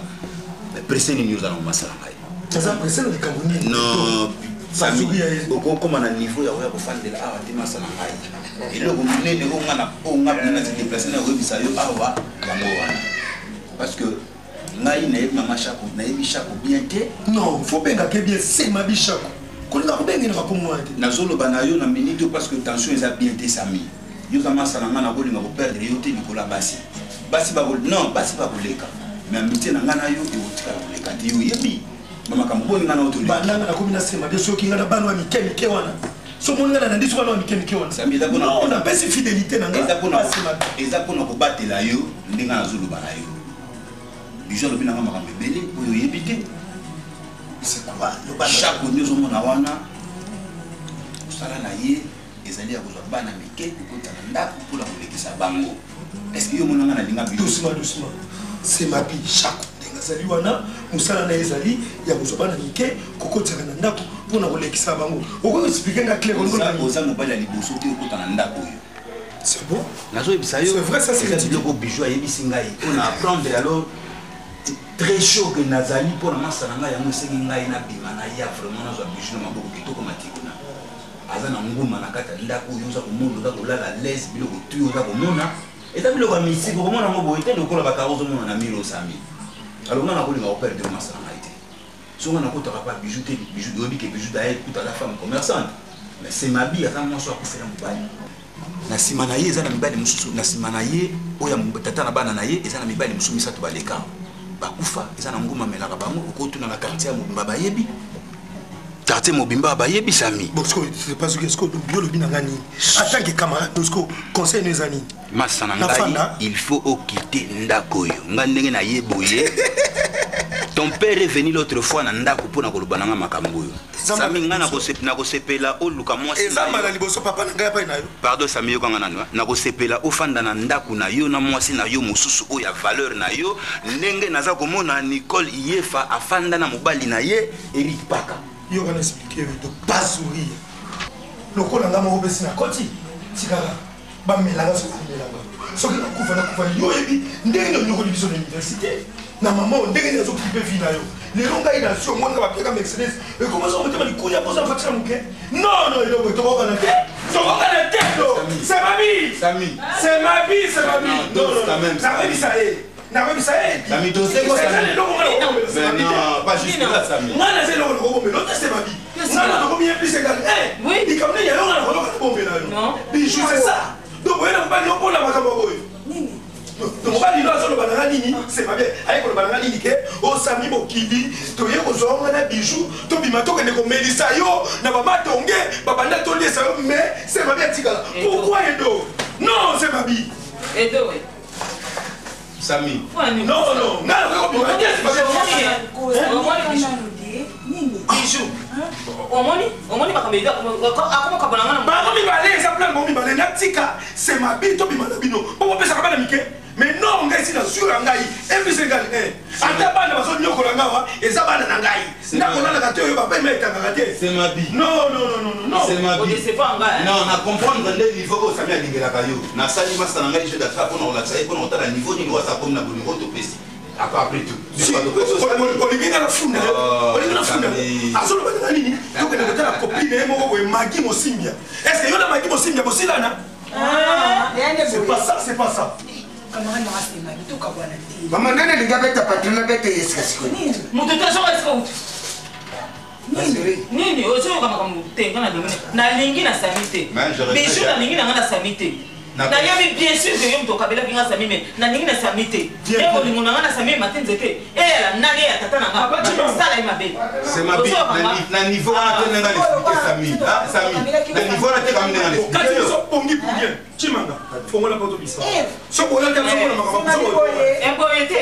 mais pressé ni nous allons masalanga ça pressé le Camerounais non sami oko comme na niveau ya ko fandi la awa te masalanga et le gomune de on a na se déplacer na webisa yo awa bango wana parce que ngai na mama chako na yebi chako bien te non faut benga ke bien c'est ma bichako kolinga ko benga na komwa te na zolo banayo na minute parce que tension eza bien te sami yo kama salanga na kolinga ko perdre yo te nikola basi ba koleka mais amitié na ngana yo e otika koleka te yo yebi mama kambo ngana otoli bananga na komina sema bien sûr kinga na bano ya mikemike wana so moninga na ndiso bano ya mikemike wana sami da bona on a pesi fidélité na ngana eza bona ko batela yo ndinga na zolo banayo bijo lo binanga makambe bele oyo yebi te c'est quoi chaque nous on a wana sala na ye ezali ya kozwa bana mike kokota na ndako pour la kolekisa bango est-ce que yo monanga na linga bi doucement c'est ma vie chaque ndenge ezali wana musala na ezali ya kozwa bana mike kokota na ndako pour la kolekisa bango oko expliquer nga clair on oza mobali ya liboso te okota na ndako oyo c'est bon nazo ebisa yo c'est vrai ça c'est biloko bijou ayebisi ngai on a apprendre alors très chaud que nazali pour la masse na ngai yango esengi ngai na bima na ya vraiment nazwa bijou na maboko kitoko matikuna aza na nguma na kata ndako oyo oza komona oza kolala lese biloko tu oza komona eza biloko ya misiko komona ngo boye te lokola bakaro ozomona na milo osami alors nga nakolinga koperdre masse na ngai te so nga nakotaka pa bijou te bijou oyebi ke bijou daye kuta la femme commerçante mais c'est ma vie aza mwasi akufela mobali na nsima na ye eza na mibali mosusu na nsima na ye oyo tata na bana na ye eza na mibali mosusu misato baleka bakufa eza na nguma melaka bango okotuna na quartier ya mobimba bayebi quartier mobimba bayebi sami c'est pas ce que biolo bina ngani en tant que camarade dosko conseil nous ani masana ngai il faut quitter ndako yo nga ndenge na yeboye ton père est venu l'autre fois na ndako pona kolobana nga makambo yo sami nga na kosepela oluka mwasi eza mala liboso papa na ngai pa na yo pardon sami yo kanga nanu na kosepela ofanda na ndako na yo na mwasi na yo mosusu oyo ya valeur na yo ndenge naza komona Nicole Iyefa afanda na mobali na ye Eric Paka yo kana expliquer de pas sourire lokola nga moko pesi na koti tikala bamelanga soki amelanga soki nakufa yo yebi ndenge nini onyokoli biso na université na mama ndenge nini azokipe vi na yo lelo ngai nazwi omonaka bapiaka mercedes ekomasa motema likuya mposa bafatika moke non eloko tokokana te tokokana te c'est ma vie c'est ma vie nakoyebisa ye nakoyebisa ye ngana aza eloko nakobombela ote c'est ma vie ngana tokomi ye plus égal likambo nini yalonga nakoloka nabombela yo bijou c'est ça donc oyena mobali opona makambo boyo mobali no azoloba nanga nini c'est pas bien aye koloba nanga nini ke osami mokili toye kozwa nga na bijou tobima tokende komelisa yo na bamatonge babanda toliesa yo mais c'est pas bien tikala pourquoi Edo non c'est pas bien Edo Sami non nga nakokobima bijou omoni bakambeida akomokabona ngana bango mibale eza plan bango mibale natika c'est ma vie tobima na bino po bopesaka bana mike mais non ngai si nazwi ya ngai ebisengali ata bana bazonyokola ngawa eza bana na ngai ndakolalaka te oyo bapa emetangaka te non na comprendre nde niveau oyo Sami alingelaka yo nasali masa na ngai jeu d'attrape mpona kolakisa ye mpona kotala niveau nini waza komi na bolingo topesi après tout olinginga na funda azoloba nanga nini tokende kotala kopine ye moko boye magi mosimbia est ce que yo na magi mosimbia bosilana c'est pas ça mama nene linga beta patrona beta yeska siko mutu te soka siko nini ozoyoka makambo tenga na lingi nalingi na Sami te bijou nalingi nanga na Sami te nayebi bien sûr que yo mutu okabelaki nga Sami me nalingi na Sami te e bolingo nanga na Sami mate nzete eyala nani ya tata nanga sala ye mabe na niveau wana te ndenga l'explike Sami na niveau wana te kam ndenga l'explike yo pongi pour bien chimanga fongola poto bisa so bola te so bola makambo so bola te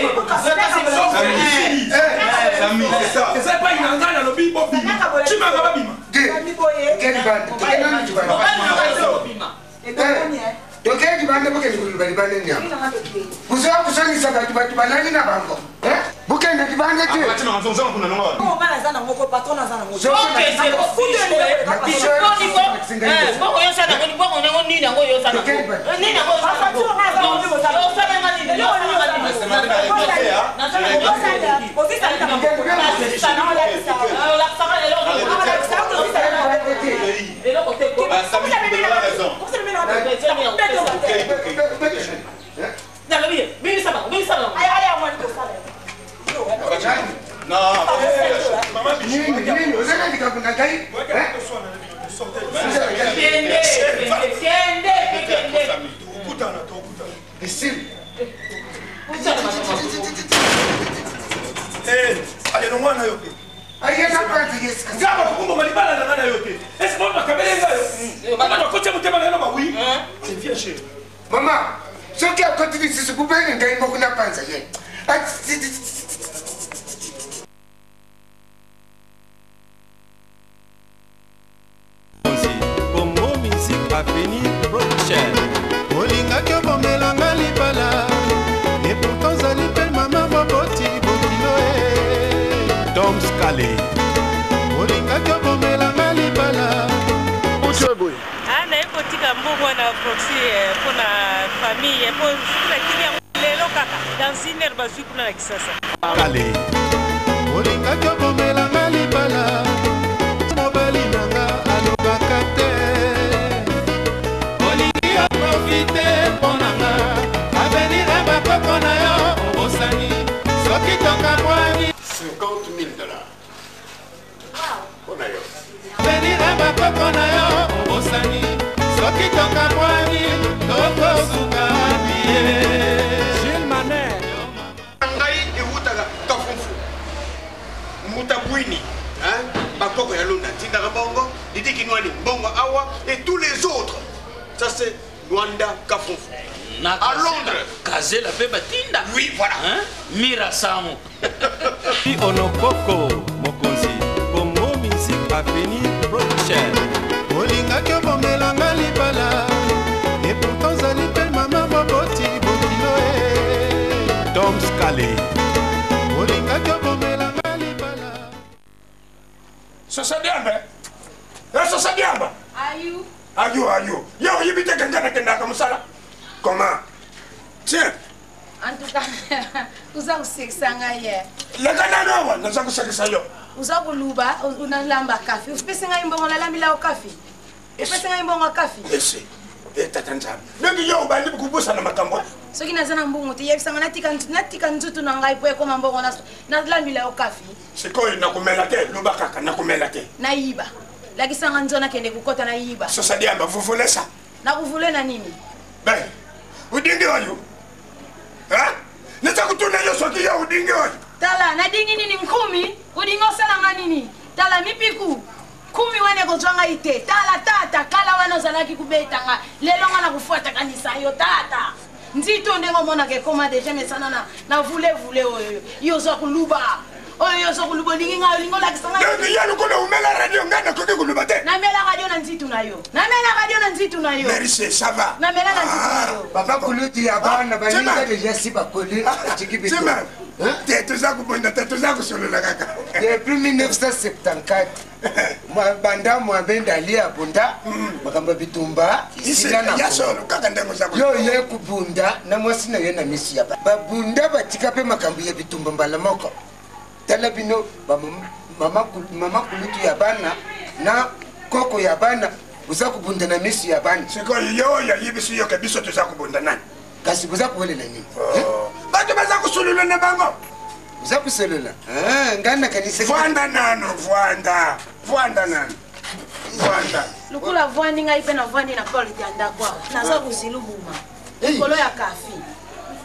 Sami c'est ça c'est pas inangana lo bi bobi chimanga babima tokedi bande bokende kulibali bande nyama kuzoa kusanyisa batu banani na bango bokende dibande te Maman, ce qui a continué, c'est ce que vous pouvez gagner beaucoup de panza. Bongo musique Avenir Production. Olinga ke bomelanga libala. Et pourtant zali pe mama maboti bokilo Tom Scali. Olinga ke bomelanga libala. Boy. Na ekotika mbongo na proxy pour la famille pour la kilia lelo kaka dans une heure bazui kuna na kisasa kale olinga ke bomelanga libala mobali nanga alobaka te olingi aprofite mponanga avenir bakoko na yo obosani soki tokamwani $50,000 mpona yo avenir bakoko na yo obosani soki tokamwani tokosuka bie Gilles Maner ngai ewutaka kafunfu muta bwini bakoko ya lunda tindaka bongo didi kinwani bongo awa et tous les autres ça c'est Luanda kafunfu à Londres Kazela pe batinda oui voilà Mira Samo Onokoko mokonzi Bongo musique Avenir Production olinga ke bomelanga libala et pourtant zali pe mama maboti bokilo Tom Scali olinga ke bomelanga libala Sasa diamba Sasa diamba ayu yo oyibite kengana kendaka musala comment tiens en tout cas uza kusekisa ngaye leka nanowa naza kusekisa yo uza kuluba unalamba kafi usipese ngaye mbongo nalambila kafi upese ngaye mbongo kafi ese tata njani nongi yo ubandi kubusa na makambo soki naza na mbongo te yebisanga natika nzutu na ngai po ekoma mbongo nalambila kafi sikoyo nakumela te luba kaka nakumela te nayiba lakisanga nzona kende kukota nayiba sosa diamba vuvulesa nakuvule na nini be udingi oyo neza kutuna yo soki yo udingi oyo tala nadingi nini nkumi udingi osalanga nini tala mipiku kumi wene kozwanga ite tala tata kala wana ozalaki kubetanga lelo nga na kufuatakanisa yo tata nzito ndenge omonaka ekoma deja mesana na vulevule oyo yo ozwa kuluba oyo yo ozwa kuluba olingi ngayo olingi olakisanga ya lokola umela radio nga nakoki kuluba te namela radio na nzitu na yo namela radio na nzitu na yo merci ça va namela na nzitu na yo papa kuluti ya bana baninga deja si bakoli chikibito tuza kubonda tuza kusolola kaka depuis 1974 banda mwabenda alia bunda makamba bitumba isila na yasolo kaka ndengo za yo ye kubunda na mwasi na ye na misi ya babunda batika pe makambo ya bitumba mbala moko tala bino mama kulutu ya bana na koko ya bana uza kubunda na misi ya bana siko yo ya yibisi yo kebiso tuza kubunda nani kasi buza kuwelela nini bato baza kusulula na bango uza kuselula ngana kanisa vwanda nano vwanda nano vwanda lukula vwandi ngai pe na vwandi na pole tanda kwa naza kuzilubuma kolo ya kafi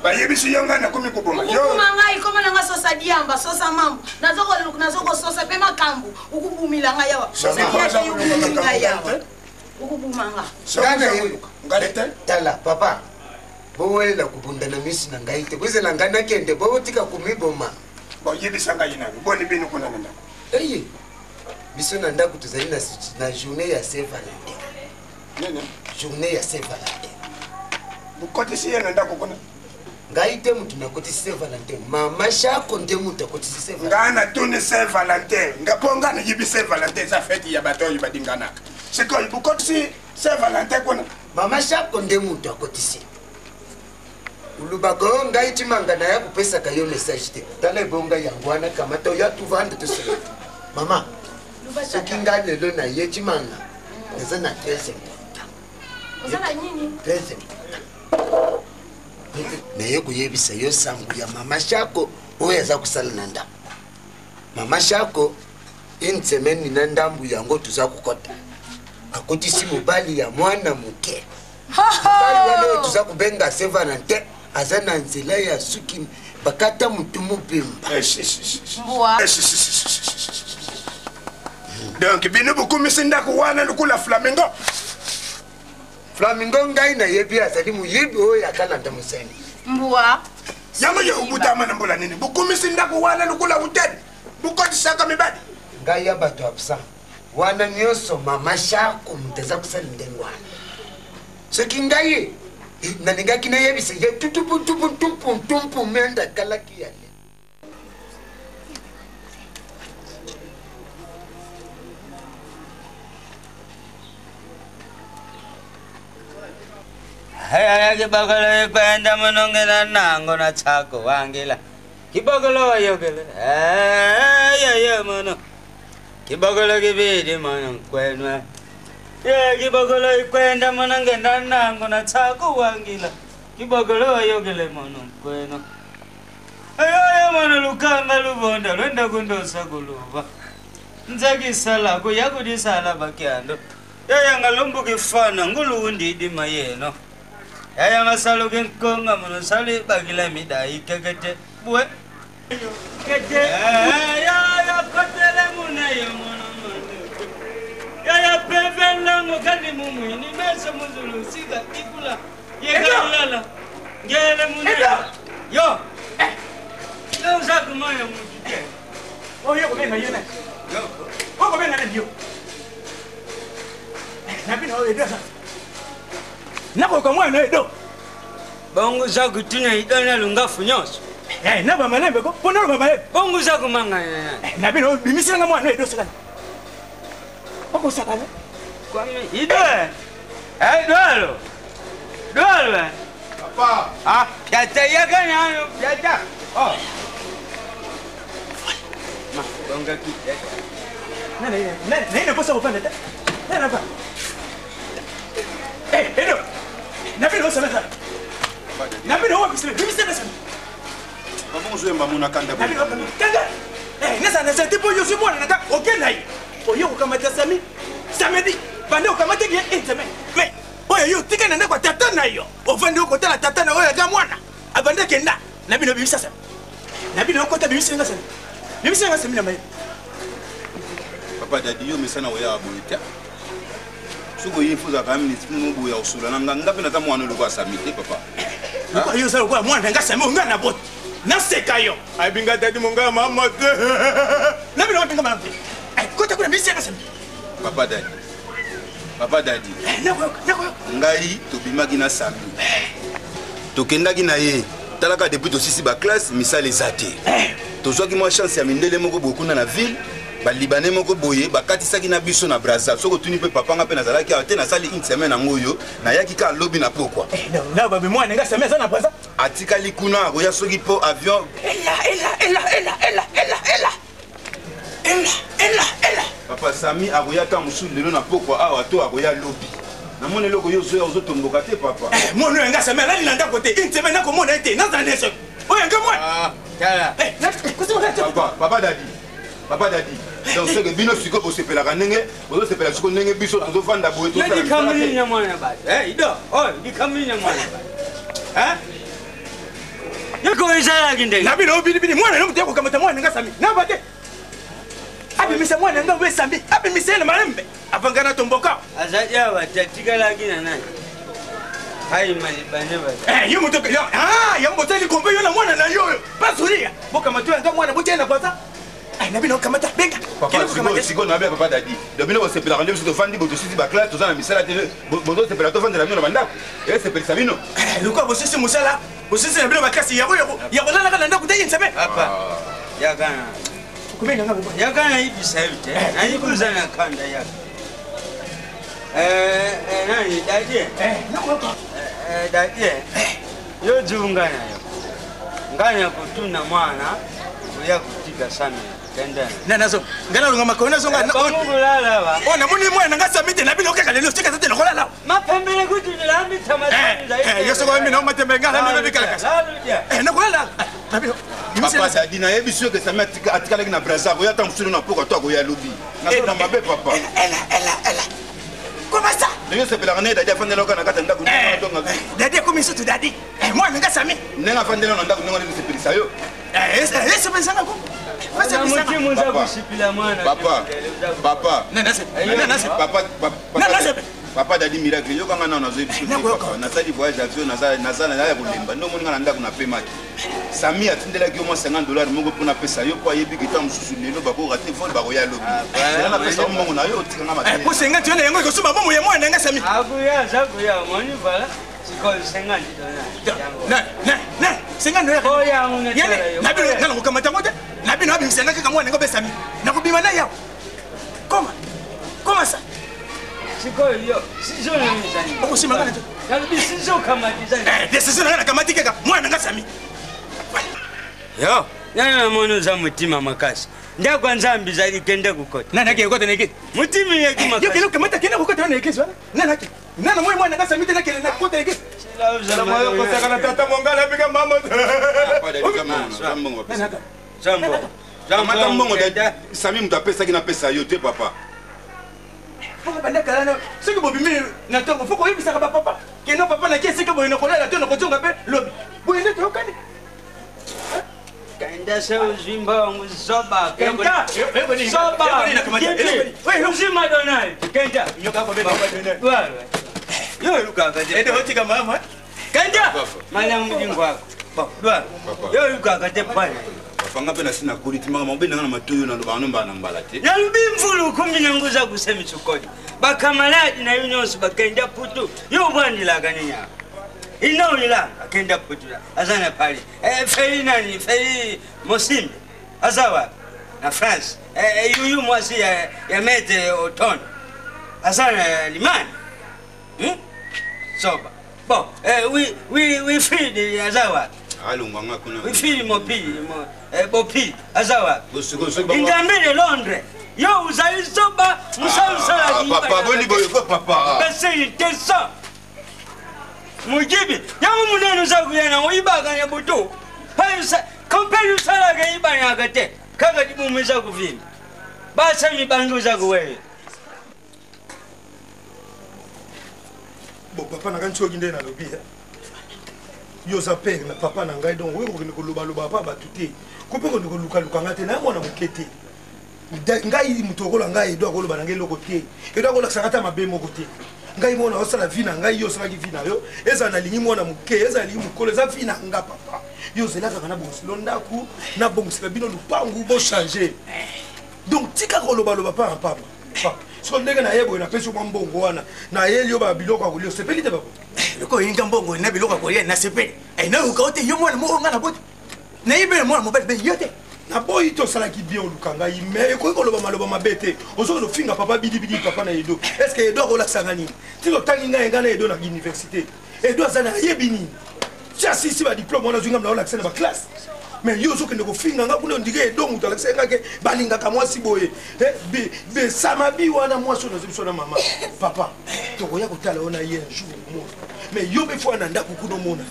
bayebisi yo ngana kumi kubuma yo ukubuma ngai koma nanga sosa diamba sosa mambo nazoko sosa pe makambu ukubumila ngai yawa sosa diamba ukubumila ngai yawa ukubuma ngai ngana tala papa bowelela kubunda na misi na ngai te kwezela ngana kende botika kumiboma boyebisa ngai nani boni bino kuna nanda eye biso na ndako tozali na journée ya Saint Valentin nene journée ya Saint Valentin bukotisi ye na ndako kuna ngai te mutu nakotisi Saint Valentin mama shako nde mutu akotisi Saint Valentin ngana tuni Saint Valentin ngaponga na yibi Saint Valentin za fête ya bato yi badinganaka sikoyi bukotisi Saint Valentin kuna mama shako nde mutu akotisi ulubako ngai timanga na ya kupesaka yo message te tala ebonga yangu wana kamata ya tuvanda tosele mama soki ngai lelo na ye timanga eza na 13 ozala nini 13 naye kuyebisa yo sangu ya mama shako oyo aza kusala na ndambu mama shako une semaine na ndambu yango tuza kukota akotisi mobali ya mwana moke mobali wana oyo tuza kubenga Saint Valentin aza na nzela ya suki bakata mutu mobimba donc bino bukumisi ndako wana lukula flamingo ngai nayebi azali moyebi oyo akalanda moseni mbwa yango ye ubutama na mbola nini bukumisi ndako wana lukula utedi bukotisaka mibadi ngai ya bato absent wana nyonso mama shako mutu aza kusala ndenge wana soki ngai nalingaki nayebisa ye tutuputuputumpu menda kalaki yale Haya kibogolo kwenda munongela nango na chako wangila kibogolo yogele ya mono kibogolo kibidi mono kwenwa ya kibogolo kwenda munongela nango na chako wangila kibogolo yogele mono kwenwa ya mono lukanga lubonda lwenda kundosa kuluba nzakisala kuyakudisala bakyando ya ngalombo kifana ngulundidi mayeno Yaya masalo kenkonga mono sale bagila midai kekete bue kete ya kotele muna yo mono ya pevela ngokani mumu ni meso muzulu siga ikula yegalala ngele muna yo yo zaku moyo mujike oyo kubenga yena yo ko benga ndio napina oyo dasa nako kwa mwana edo bongo za kutina idana lungafu nyos naba malembe ko pono baba bongo za kumanga na bino bimisanga mwana edo sakana bako sakana kwa me ide Dolo. Dolo. Papa. Ah, piata ya kan piata. Oh. Ma, donga ki. Nene posa kupanda ta. Nene hapa. Edo. Napi no sana. Napi no wapi sile. Mimi sana sana. Papa mzee mbamuna kanda. Napi no kanda. Nesa tipo yo simona nataka okenda hii. Oyo kukamata Sami. Samedi. Bande ukamata ki inteme. Me. Oyo yo tika nenda kwa tata na hiyo. Ofandi uko tala tata na oyo ga mwana. Abande kenda. Napi no bibi sasa. Napi no kota bibi singa sana. Bibi singa sasa mimi na mai. Papa dadi yo mesana oya aboita. Suko yifuza kamini simu buya usula nanga ngapi na tamu wanulu kwa Samite papa. Kwa hiyo sasa kwa mwana ngasema ungana bot. Naseka yo. Aibinga dadi munga mama. Napi no pinga mama. Kota kuna bibi singa sana. Papa dadi. Papa dadi. Nako. Ngai tobimaki na Sami. Tokendaki na ye. Talaka depuis tosisi ba classe misale zate. Tozwaki mwa chance ya mindele moko bokuna na ville. Ba libanais moko boye bakatisaki na biso na Brazza. Soko tuni pe papa nga pe nazalaki ate na sali une semaine ngoyo na yaki ka lobby na pokwa. Na babi mwana nga semaine sana Brazza. Atikali kuna akoya soki po avion. Ela. Papa Sami akoya ta musu lelo na pokwa awa to akoya lobby. Na mone loko yo zoya ozotomboka te papa. Mono nga semaine la nanda kote une semaine na ko mona ete na zande so. Oya nga mwana. Ah, tala. Papa dadi. Papa dadi. Donc ce que bino siko bo sepelaka ndenge, bo sepela siko ndenge biso to vanda boye to. Ndi kamini nya mwana ba. Ido. Oh, ndi kamini nya mwana ba. Yako isala kinde. Na bino bili mwana no muteko kamata mwana nga Sami. Na bade. Abi misa mwana nga we Sami. Abi misa na malembe. Avangana tomboka. Azaja watatika lakini nani? Hai mali baneba. Yo mutoka yo. Ya mboteli kombe yo na mwana na yo. Basuria. Boka matoya nga mwana botena kwanza. Na bino kamata benga. Papa siko na bia papa dadi. Do bino bo sepela kande biso fandi bo to sisi ba classe to za na misala te. Bo do sepela to fandi na bino na bandako. Sepela sabino. Luka bo sisi musala. Bo sisi na bino ba classe ya lala kana ndako te yinsabe. Papa. Ya kana. Kubenga ngabo. Ya kana hivi saute. Na hivi zana kanda ya. Nani dadi? Nakuoka. Dadi. Yo jungana yo. Nganya kutuna mwana. Kuya kutika Sami. Nazo ngana lunga makona zonga ngulala ba ona muni mwana nga Samite na bino kaka lelo sika tete lokola la mapembele kuti nilambi tamatani yeso kwa mimi na matembe ngala mimi bikala kasa nakola na bino papa sa dina yebi sio que Sami atikala na Brazza ko yata musulu na poko to ko ya lobi na so na mabe papa ela comment ça Nyo sepela ngane dadi afandela kana kata ndaku ndonga dadi ko miso tu dadi mwana nga Sami nenga afandela na ndaku ndonga sepelisa yo ese pensanga ko Papa dadi miracle yo kanga na nazo papa na sali voyage avion na ya bulemba ndo moni ngana ndako na pemaki Sami atindela ki au moins $50 moko pona pesa yo po yebi kita mususu lelo bako rater vol bako ya lobi na pesa mo na yo tikanga matele po 50 yo yango ko suba bomo ya mwana nga Sami aguya moni vala siko $50 na 50 ya ko ya ngune yale na bino ngala ko kamata mote na bino abimsanga kaka mwana ngo Sami na kubima na yao comment ça siko yo sizo na mizani okusima ngana to na sizo kama design decision ngana kamati kaka mwana nga Sami yo nana mono za mutima makasi nda kwanza mbizali kende kukota nana ke kukota neke mutima yeki makasi yo kilo kamata kende kukota neke swana nana mwana nga Sami tena kele na kukota neke Zama yo kosaka tata mongala bika mama Jambo mbongo dada Sami mtapesa kina pesa yote papa Foko banda kalana siki bobimi na tongo foko yebisa ka papa keno papa na kesi ka boyino kolela to na kotonga pe lobi boyinde to kani kaenda se uzimba wangu zoba kenda zoba wewe uzima donai kenda nyoka kwa beba donai wewe yo luka kaje ende hoti kama mama kenda mala mjingo wako bwa yo luka kaje pale fanga pena sina kuliti mama ubenda ngana matoyo na banomba na mbala te ya mbimfulu kumi nanguza kusema chukodi bakamaladi na yunyosi bakenda putu yo bwani la ganinya ina ulila akenda putu azana pale fei nani fei mosimbe azawa na France yuyu mwasi ya mete oton azana limani Soba. Bon, we feed Azawa. Alunganga kuna. We feed Bopi, Azawa. Ingambele Londres. Yo, vous allez soba, papa, boni boyo papa. C'est intéressant. Mujibi, yamu muneno zakuyana uyibaga ya buto. Hayusa, compare sala ga ibanya gate. Kaga dibumiza kuvini. Basa mi bandu zakuwe. Bon papa na kancho ginde na lobi. Yo za père na papa na ngai donc wewe ko loba loba papa batuté. Ko pe ko luka luka ngate na mwana mukete. Ngai mutokola ngai do ko loba na ngai lokote. Edo ko laksa kata mabe mokote. Ngai mona osala vina ngai yo sala ki vina yo. Eza na lingi mwana muke, eza lingi mukolo eza vina nga papa. Yo zela ka na bongsi londa ku na bongsi bino lupangu bo changer. Donc tika ko loba loba papa. So ndenge na yebo na pesi kwa mbongo wana na yeli yo ba biloko akulio sepeli te baba loko yinga mbongo na biloko akulio na sepeli na ukaote yo mwana mo ngana boti na ibe mwana mo bete yote na boy to sala ki bien olukanga ime ko ko loba maloba mabete ozo no finga papa bidi papa na edo est-ce que edo ko laksa ngani tilo tangi nga na edo na université edo azana yebini chasi si ba diplôme on a zunga na laksa na classe mais yo zo kende ko finga nga kuna ndike edo mutu laksa ngake balinga ka mwasi boye be samabi wana mwasi na zibiso na mama papa to ko ya ko tala ona ye un jour mo mais yo be fo na ndako kuno mona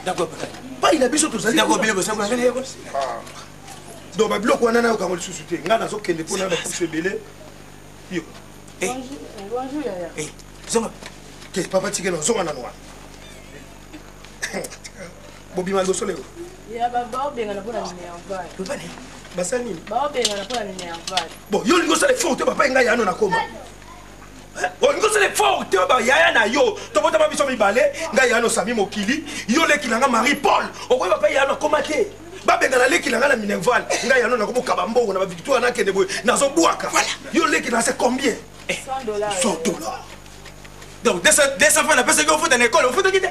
d'accord papa pa ina biso to zali d'accord bilo bo sabula ngene yako donc ba biloko wana na ko ngol susute nga na zo kende pona ba pousse belé yo bonjour yaya zonga ke papa tikelo zonga na noa bobi mal bosole ya baba obenga na pona nini envoie tobane basani ba obenga na pona nini envoie bon yo lingo sale fort papa nga yano na koma o lingo sale fort ba yaya na yo to bota ba biso mibale nga yano sami mokili yo leki nga Marie Paul o ko papa yano koma te ba benga na leki nga na Minerval nga yano na ko kaba mbongo na ba victoire na kende boy na zo buaka yo leki na c'est combien $100 donc 200 francs na pesa ko futa na école futa kite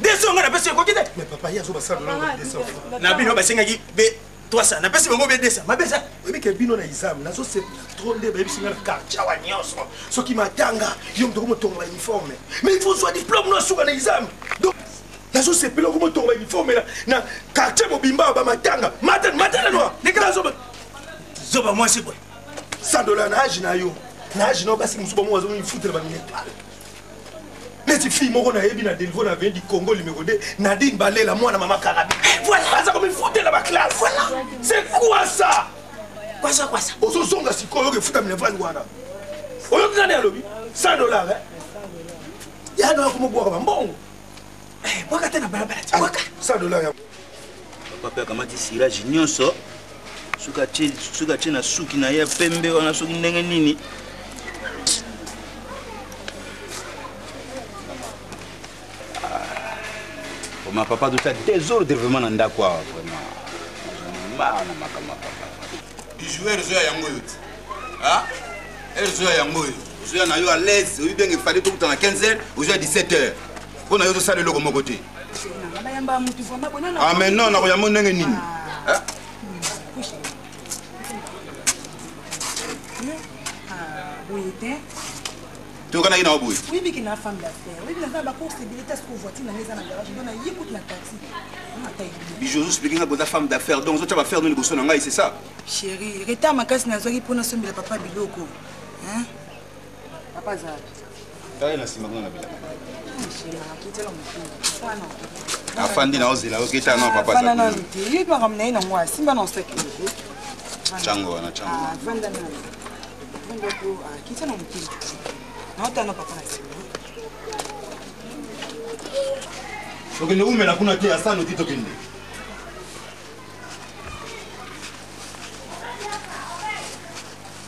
200 na pesa ko kite mais papa ya zo ba $100 na bino ba senga ki be 300 na pesa bango be 200 mabesa oyebi ke bino na exam nazo sepela trop nde bayebisinga na quartier wa nyonso soki matanga yo moto komotonga uniforme mais il faut soit diplôme no asuka na exam donc nazo sepela komotonga uniforme na quartier mobimba bamatanga matana noa nekala zoba mwasi boy $100 na age na yo na age na basi musuba mo wazo ifutela baminepal neti fille moko na yebi na delvo na vient du Congo numéro 2 Nadine Balela mwana mama Karabi voilà ça comme il fout de la classe voilà c'est quoi ça ozo zonga sikoyo ke futa minefal wana oyo kana ya lobi $100 ya na ko mo bwa mbongo bwaka tena barabara bwaka $100 ya papa kama ti sirage nyonso suka chena suki na ye pembe wana suki ndenge nini ma papa de ta désordre vraiment nanda quoi vraiment mana makama papa joueur ya yango yote ah joueur ya yango joueur na yo à l'aise oui bien il fallait tout dans 15h ou joueur à 17h pona yo to sala loko moko te ah mais non na ko ya monenge nini hein tu connais na oboui oui mais qui na femme d'affaires oui mais ba possibilité est-ce que voiture na maison na garage na yécoute na taxi Bijou expliquer nga boza femme d'affaires donc tu vas faire nous liboso na ngai c'est ça chérie retard makasi na zoki pona sombela papa biloko hein papa za tayi na sima ngana bila afandi na ozela oketa na papa za non yi pa ramna na moi simba na seki chango na chango ah vanda na vanda ko kita na mkini hata na papa na sima okende umela kuna te asano tito kende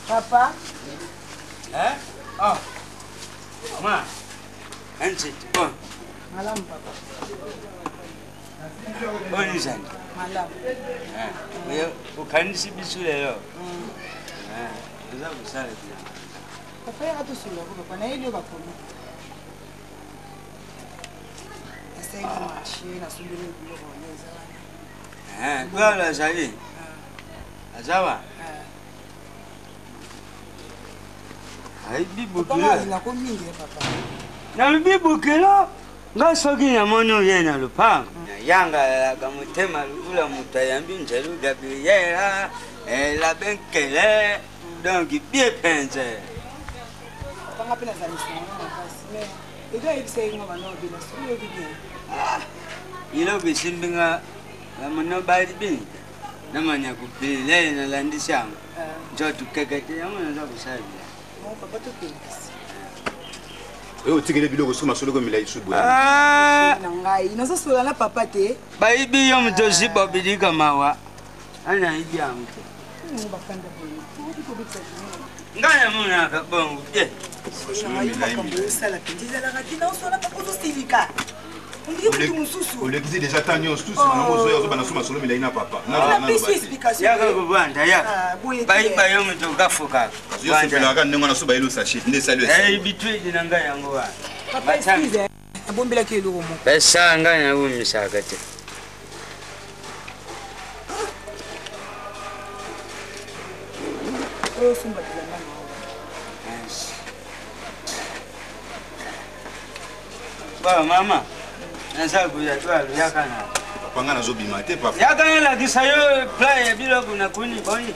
papa hein ah ma anzi bon malam papa bon izani malam eh ukanisi bisule yo eza kusala pia papa ya to sula ko papa na ile ba ko essa marché na subile bilo ko neza kwala zali azawa ai bibo papa ila ko mingi papa nalubi bukelo nga soki namoni oye na lupango nayangalaka motema lula moto ayambi nzelu gabriela labenkele donc bie mpenze Panga pena za nisana makasi me edo ayebisa ye nga banobi na soki oyoki bien ilobi simbinga bamono bali bingi namanya kupilile nalandisi yangu njo tukekete yango naza kusabila papa tokendisi oyo otikele biloko so masolo komela isu boye na ngai nazosola na papa te bayibi yo moto osibo bilika mawa anayibi yango te ngai namonaka bongo ye osala mpenza ezalaka te naosola papa ozosilika ondiki kutu mosusu olekisi deja ta nyonso tusi nakozoya ozobana so masolo milai na papa yaka kobanda yaka bayiba yo moto okafokaka yosepelaka ndenge wana so bayeli osachit nde esali bitwidi na ngai yango wana papa excuse abombelaki eloko moko pesa ngai nabumisaka te oyo sumbatela nanga mama naza kuya twalo yakana panga nazobima te papa yakana lakisa yo pla ya biloko nakuni boni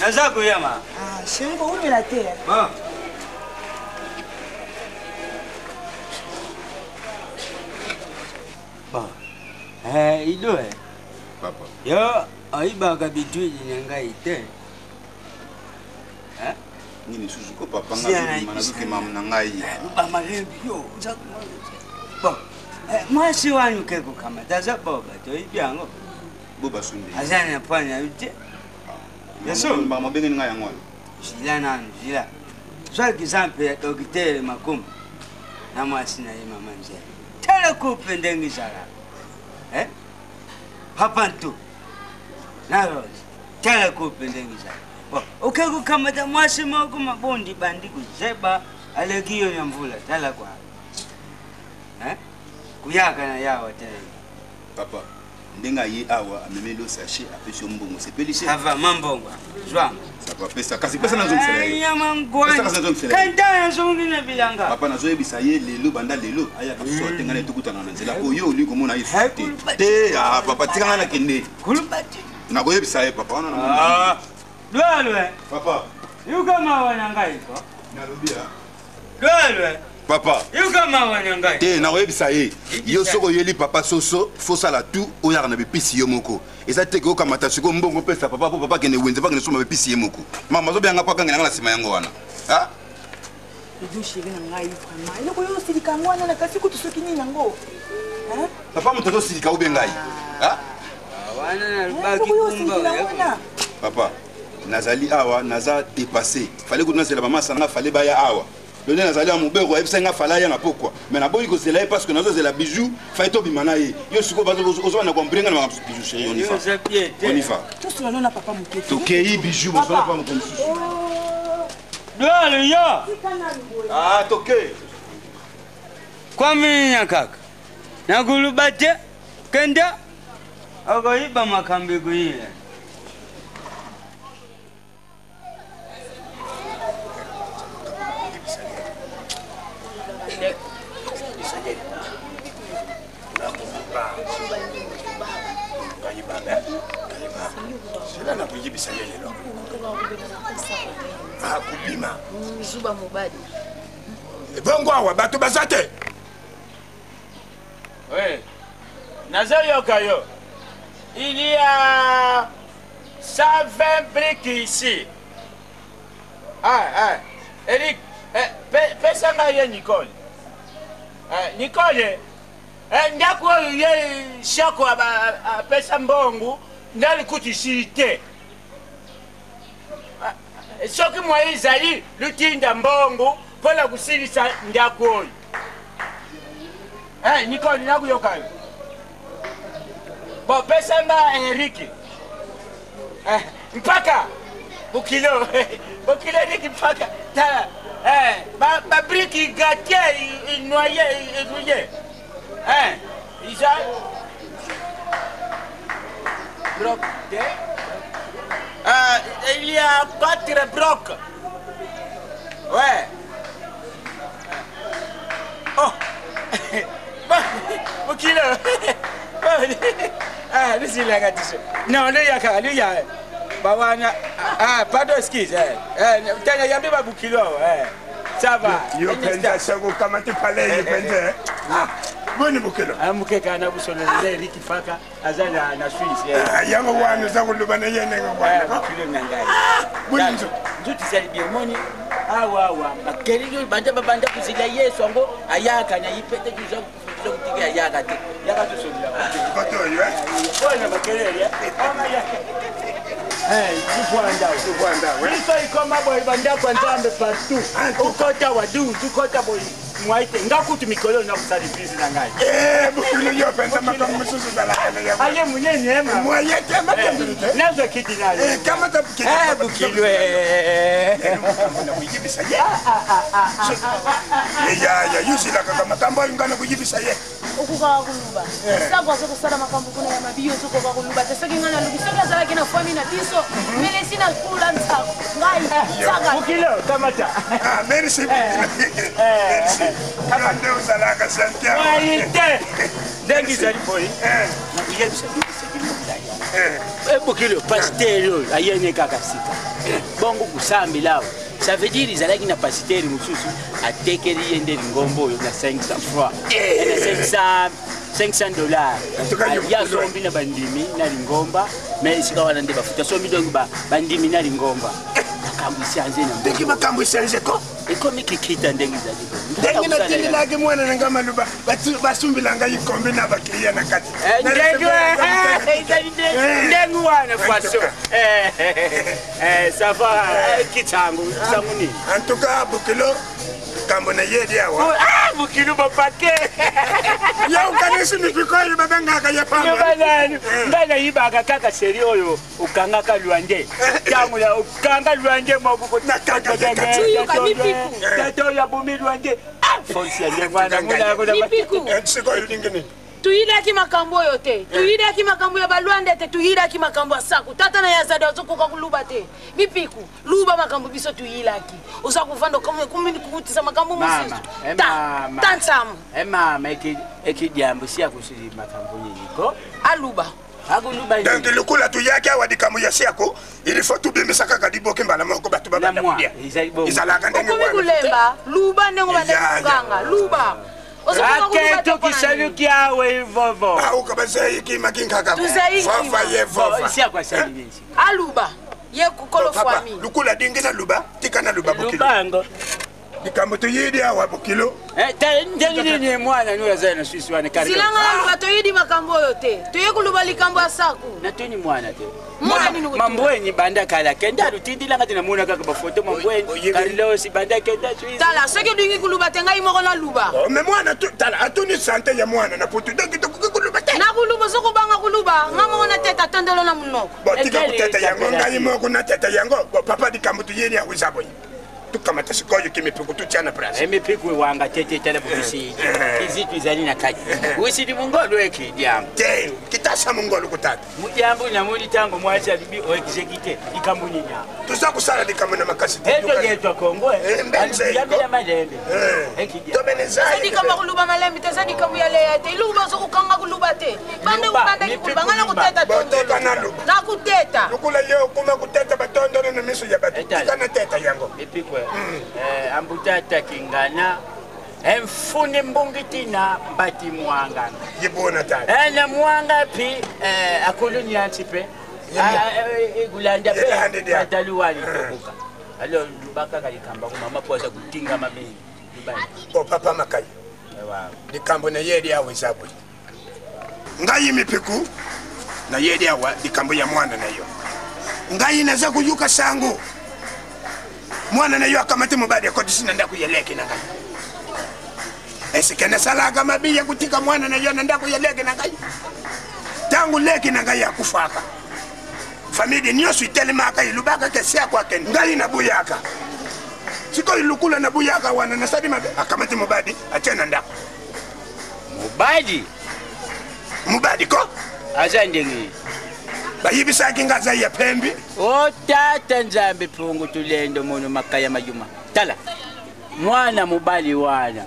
naza kuya ma sheri koumela te ido papa yo ayibaka bitwidi na ngai te nini susu ko papa ngazobima nazokema na ngai bamalembi yo mwasi wanyu ke kukamata aza boba toyibi yango boba sunde aza na pwani ya ute bamabengeni ngai yango wana zila nanu zila soki exemple ya dokitere makumu na mwasi na ye mama nzela tele kupe ndenge ezalaka papa ntu na rose tele kupe ndenge ezalaka oke kukamata mwasi moko mabondi bandi kuzeba aleki yo ya mvula tala kwa kuyaka na yawa te papa ndenge aye awa amemeli osache apesi yo mbongo sepelise ava mambongo zwanga sapapesa kasi pesa nazongisela bilanga papa nazoyebisa ye lelo banda lelo ayaka so atengana etukutana na nzela oyo oli komona ye te papa tikanga nakende nakoyebisa ye papa wana lwalwe papa yukamawana ngaiko nalobi lwalwe papa yukamawana ngai te nakoyebisa ye yo soko oyeli papa soso fosala tu oyaka na bepisi yo moko eza teke okamata siko mbongo opesa papa po papa kende wenze pakende soma bepisi ye moko mama azobeyanga po akangelanga na nsima yango wana ezo sheri na ngai vraimen eloko oyo osilika yango wana na kasi kutu soki nini yango papa moto azosilika obe ngai eloko oyo osilikila wana papa nazali awa naza dépassé fale kutu nazela mama asanga fale baya awa lone nazali ya mobeko ayebisa nga fala ya na pokwa me naboyi kozela ye parce que nazozela bijou fai tobima na ye yo sikoyo ozobana kombrenga na makambo bijou chéri onifa tosolano na papa moke tokei bijou bozala pa moto mosusu dwalo yo tokei kwaminya kaka nakuluba te kenda okoyiba makambi kuyile nakuyibisa ye lelo akubima zuba mobali ebongo awa bato baza te nazoyoka yo il y a 120 briques ici Eric pesa ngai ye Nicole Nicole ndako oyo ye shako apesa mbongo ndali kuti isili te soki mwayi ezali lutinda mbongo mpona kusilisa ndako oyo Nicole nakuyoka yo bo pesa mba Enrique mpaka bukilo niki mpaka tala babriki gâté noyé rouillé Isa bloc de il y a 4 blocs ouais Bukilo. Ah, this is like a dish. No, no, you can't. Bawana, pardon, excuse. Tell you, I'm Bukilo. Ça va. Yo penza sego kama tu pale yo penza. Boni Bukilo. Amukeka na busona zeli kifaka azana na Swiss. Yango wana za kulubana yene ngwa. Bukilo nangai. Boni nzuti sali biomoni. Awa bakeli banda babanda kuzila Yesu ngo ayaka na ipete kuzo kutiga ayaka te. Yaka tusonila. Koto yo. Bona bakeli ya. Ama yaka. Tukwanda. Iso ikoma boy banda kwa nzambe partout. Ukota wadu, ukota boy. Mwaite ngakuti mikolo na kusalifisi na ngai. Bukilo yo penza makamu mususu za la ya. Ale munene ema. Mwaye kama kama. Nazo kiti nayo. Kama tapiki. Bukilo na kujibisa ye. Ya yusi la kama kamba ngana kujibisa ye. Ukuka kuluba. Sasa kwa kusala makambo kuna ya mabiyo tuko kwa kuluba. Sasa ngana lukisaka zala kina fami na tiso. Mele sina kula ntako. Ngai. Saka. Bukilo kamata. Merci. Merci. Kama ndio salaka Santiago. Waite. Dengi zali boy. Na kujibisa Bukilo pasteur ayene kaka sika. Bongo kusambi lao. Ça veut dire ils allaient na pasteur mususu atekeli yende ngombo yo na 500 francs. Na 500 dollars. Ya zombi na bandimi na lingomba, mais sika wana ndeba futa sombi donc bandimi na lingomba. Makambo isianze na ndenge makambo isianze ko. Iko mikikita ndenge zali. Ndenge na tili lake mwana nga maluba basumbilanga ikombe na bakiya na kati. Ndenge wana faso. Ça va kitangu samuni. En tout cas Bukilo kambo na yedi awa. Bukilo bapake. Ya ukanisi mipikoyo babanga kaya pamba. Ngana yibaga kaka seri oyo ukanga ka luande. Tamu ya ukanga luande mabuko na kaka tato ya bumi luande. Fonsi ya mwana muna mipiku. Siko yingine. Tuida ki makambo yote. Tuida ki makambo ya balwande te tuida ki makambo ya saku. Tata na yazada zoko kwa kuluba te. Mipiku. Luba makambo biso tuila ki. Usa kuvando kumi kukutisa makambo musisu. Tansamu. Mama eki jambo siya kusiri makambo yiko. Aluba. Aguluba. Donc lukula tu yake awadi kamu ya siako. Il faut tout bimisaka kadibo kimbala moko batu baba na kudia. Izalaka ndenge wana. Kulemba. Luba ndengo bandenganga. Luba. Aketo kisaluki awe vovo. Ukabase iki makinga kaka. Fafa ye vofa. Isia kwa sali nisi. Aluba. Ye kukolo fami. Lukula dingina luba. Tikana luba Bukilo. Lubango. Nikambo to yidi awa Bukilo. Ndenge ni mwana ni wazana Swiss wane kari. Silanga luba to yidi makambo yote. Tuye kuluba likambo asaku. Na tuni mwana te. Mambweni banda kala kenda rutindi langa tina muna kaka bafoto mambweni Carlos banda kenda Swiss. Tala seke dungi kuluba tenga imoko na luba. Me mwana tala atuni sante ya mwana na putu doki to kuluba te. Na kuluba soko banga kuluba ngamo na teta tondelo na munoko. Botika kuteta yango ngai moko na teta yango papa dikambo tu yeni awizabo. Kama tasikoyo kimepiku tu chana prasa. Emepiku wanga tete tele bukisi. Kizitu zani na kaji. Wisi di mungolo eki diambo. Te, kitasa mungolo kutatu. Mujambo na muli tango mwacha bibi oekizekite ikambuni nya. Tuza kusala dikamuna makasi. Eto yeto Kongo. Mbenze. Yambe na malembe. Eki diambo. Tobeneza. Sadi kama kuluba malembe te sadi kamu yale yate. Luba soko kanga kuluba te. Bande ubanda kuluba ngana kuteta tondo. Na kuteta. Lukula yo kuma kuteta batondo na misu ya batu. Kana teta yango. Epikwe. Ambutata kingana emfune mbungitina mbati mwanga yibona tata na mwanga pi akulunya antipe igulanda pe bataluwali tobuka alo lubaka kalikamba ku mama poza kutinga mabeni dubai o papa makai ewa dikambo na yedi awe zabwe ngai mipiku na yedi awa dikambo ya mwana nayo ngai naza kuyuka sangu mwana na yo akamate mubadi ko disina ndaku yeleke na ngai esikene salaga mabiya kutika mwana na yo ndaku yeleke na ngai tangu leki na ngai akufaka family niyo suitele maka ilubaka kesia kwa ken ngai na buyaka siko ilukula na buyaka wana na sadi mabe akamate mubadi achana ndaku mubadi ko azandengi bayibisa kingaza ya pembi o tata nzambe pungu tulendo mono makaya majuma tala mwana mubali wana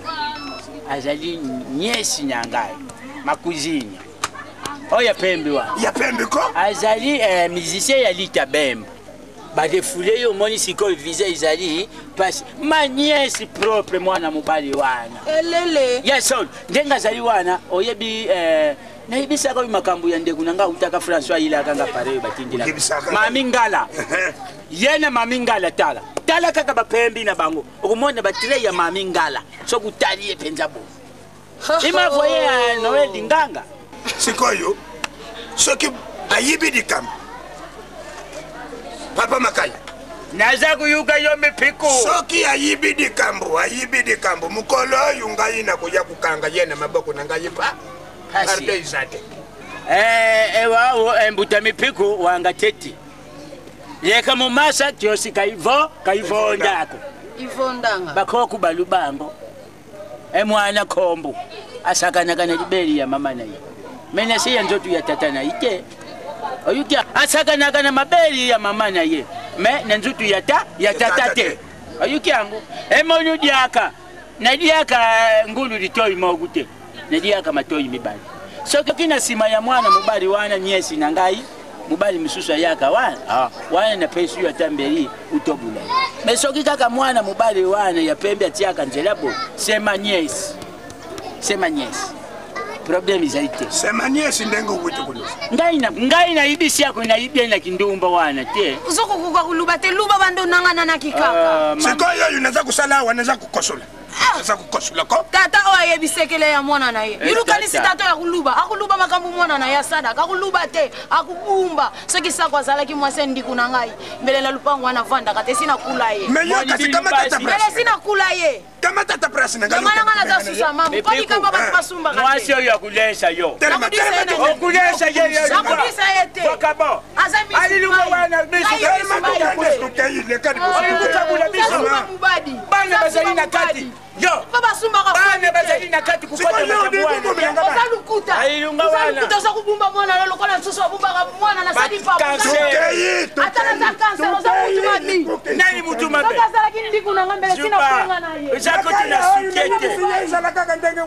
azali niesi na ngai makuzini oya pembe wa ya pembe ko azali musicien ya Lita Bemba badefule yo moni sikoyo visa izali pasi ma niesi propre mwana mobali wana elele yesol ndenga azali wana oyebi nayibisaka makambo ya ndeko nanga utaka François ila kanga pare batindila mami ngala yena mami ngala tala kaka bapembi na bango okumona batire ya mami ngala sokutali epenza bo ima voye ya Noel Nganga sikoyo soki ayibi dikam papa Makaya naza kuyuka yo mipiko soki ayibi dikambo mukolo yunga ina kuya kukanga yena maboko nanga yipa arde izate ewa embuta mipiko wanga teti yeka mumasa tyosi kaivo ndako ivo ndanga bakoku balubango emwana kombo asakanakana libeli ya mama naye mena siya nzotu ya tata na ike oyukia asakanakana mabeli ya mama naye me nenzutu ya tata te oyukiangu emonu diaka na diaka ngulu litoi mogute na diaka matoi mibali so kina sima ya mwana mubali wana nyesi na ngai mubali misusu yaka wana na pesu ya tambeli utobula mesoki kaka mwana mubali wana ya pembe atiaka nzelabo sema nyesi problem izaite sema nyesi ndengo ukuthi kulo ngai na ibisi yako na ibia na kindumba wana te uzoko kukuluba te luba bando nangana na kikaka sikoyo yunaza kusala wanaza kukosola sasa kukosola ko tata oye bisekele ya mwana na ye ilukanisi tata ya akuluba makambu mwana na ya sadaka akuluba te akubumba soki sako azalaki mwase ndiku na ngai mbele la lupango wana vanda kate sina kula ye meyo kasi kama tata mbele sina kula ye kama tata press na ngai ngana za susa mambo kwani kama batu basumba kate mwasi yo ya kulesha yo kulesha ye yo nakudisa yete wakabo azami aliluka wana bisu bana bazali na kati yo baba sumba ka bana bazali na kati kupata mwana ozalukuta ayilunga wana ozalukuta za kubumba mwana lolo kola nsusu abumba ka mwana na sadi papa atana za kansa ozamutu mabi nani mutu mabe sasa lakini ndiku na ngambele sina kuanga na ye uzako tuna sukete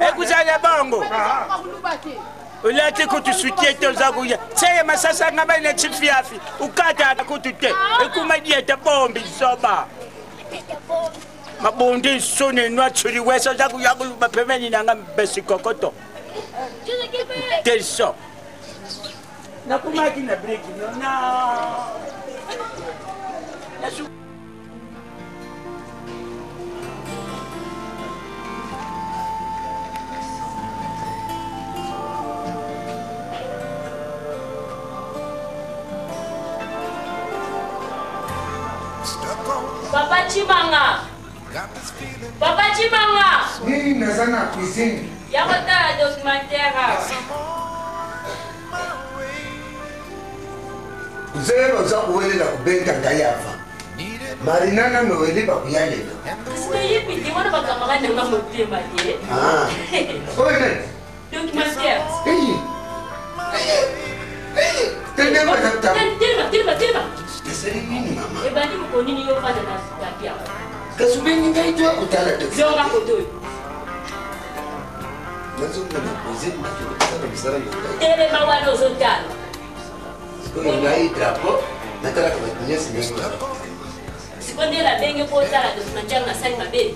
ekuzanya bongo ulati kutusukete uzakuya seye masasa ngaba ina chifiafi ukata kutute ekumadia bombi soba mabundi sone nwachuri wesa zaku yakuluba pemeni nanga besikokoto telso nakumaki na break na Papa Chimanga. Nini nazana cuisine? Yako tala documentaire. Uzeba za kuwelela kubenta ngayafa. Marinana nowelela kuyalela. Sikuyi piti wana bakamaka nanga motema ye. Oye. Documentaire. Tilma. Nasari nini mama? Ebandi mkonini yo fanya na tapia. Kasubeni ngaitwa kutala tu. Zonga kotoy. Nazunga na kuzini na kutala msara ngai. Tele mawalo zotala. Sikoyo ngai drapo natala kwa dunia sinengo. Sikondela benge po tala documentaire na sai mabe.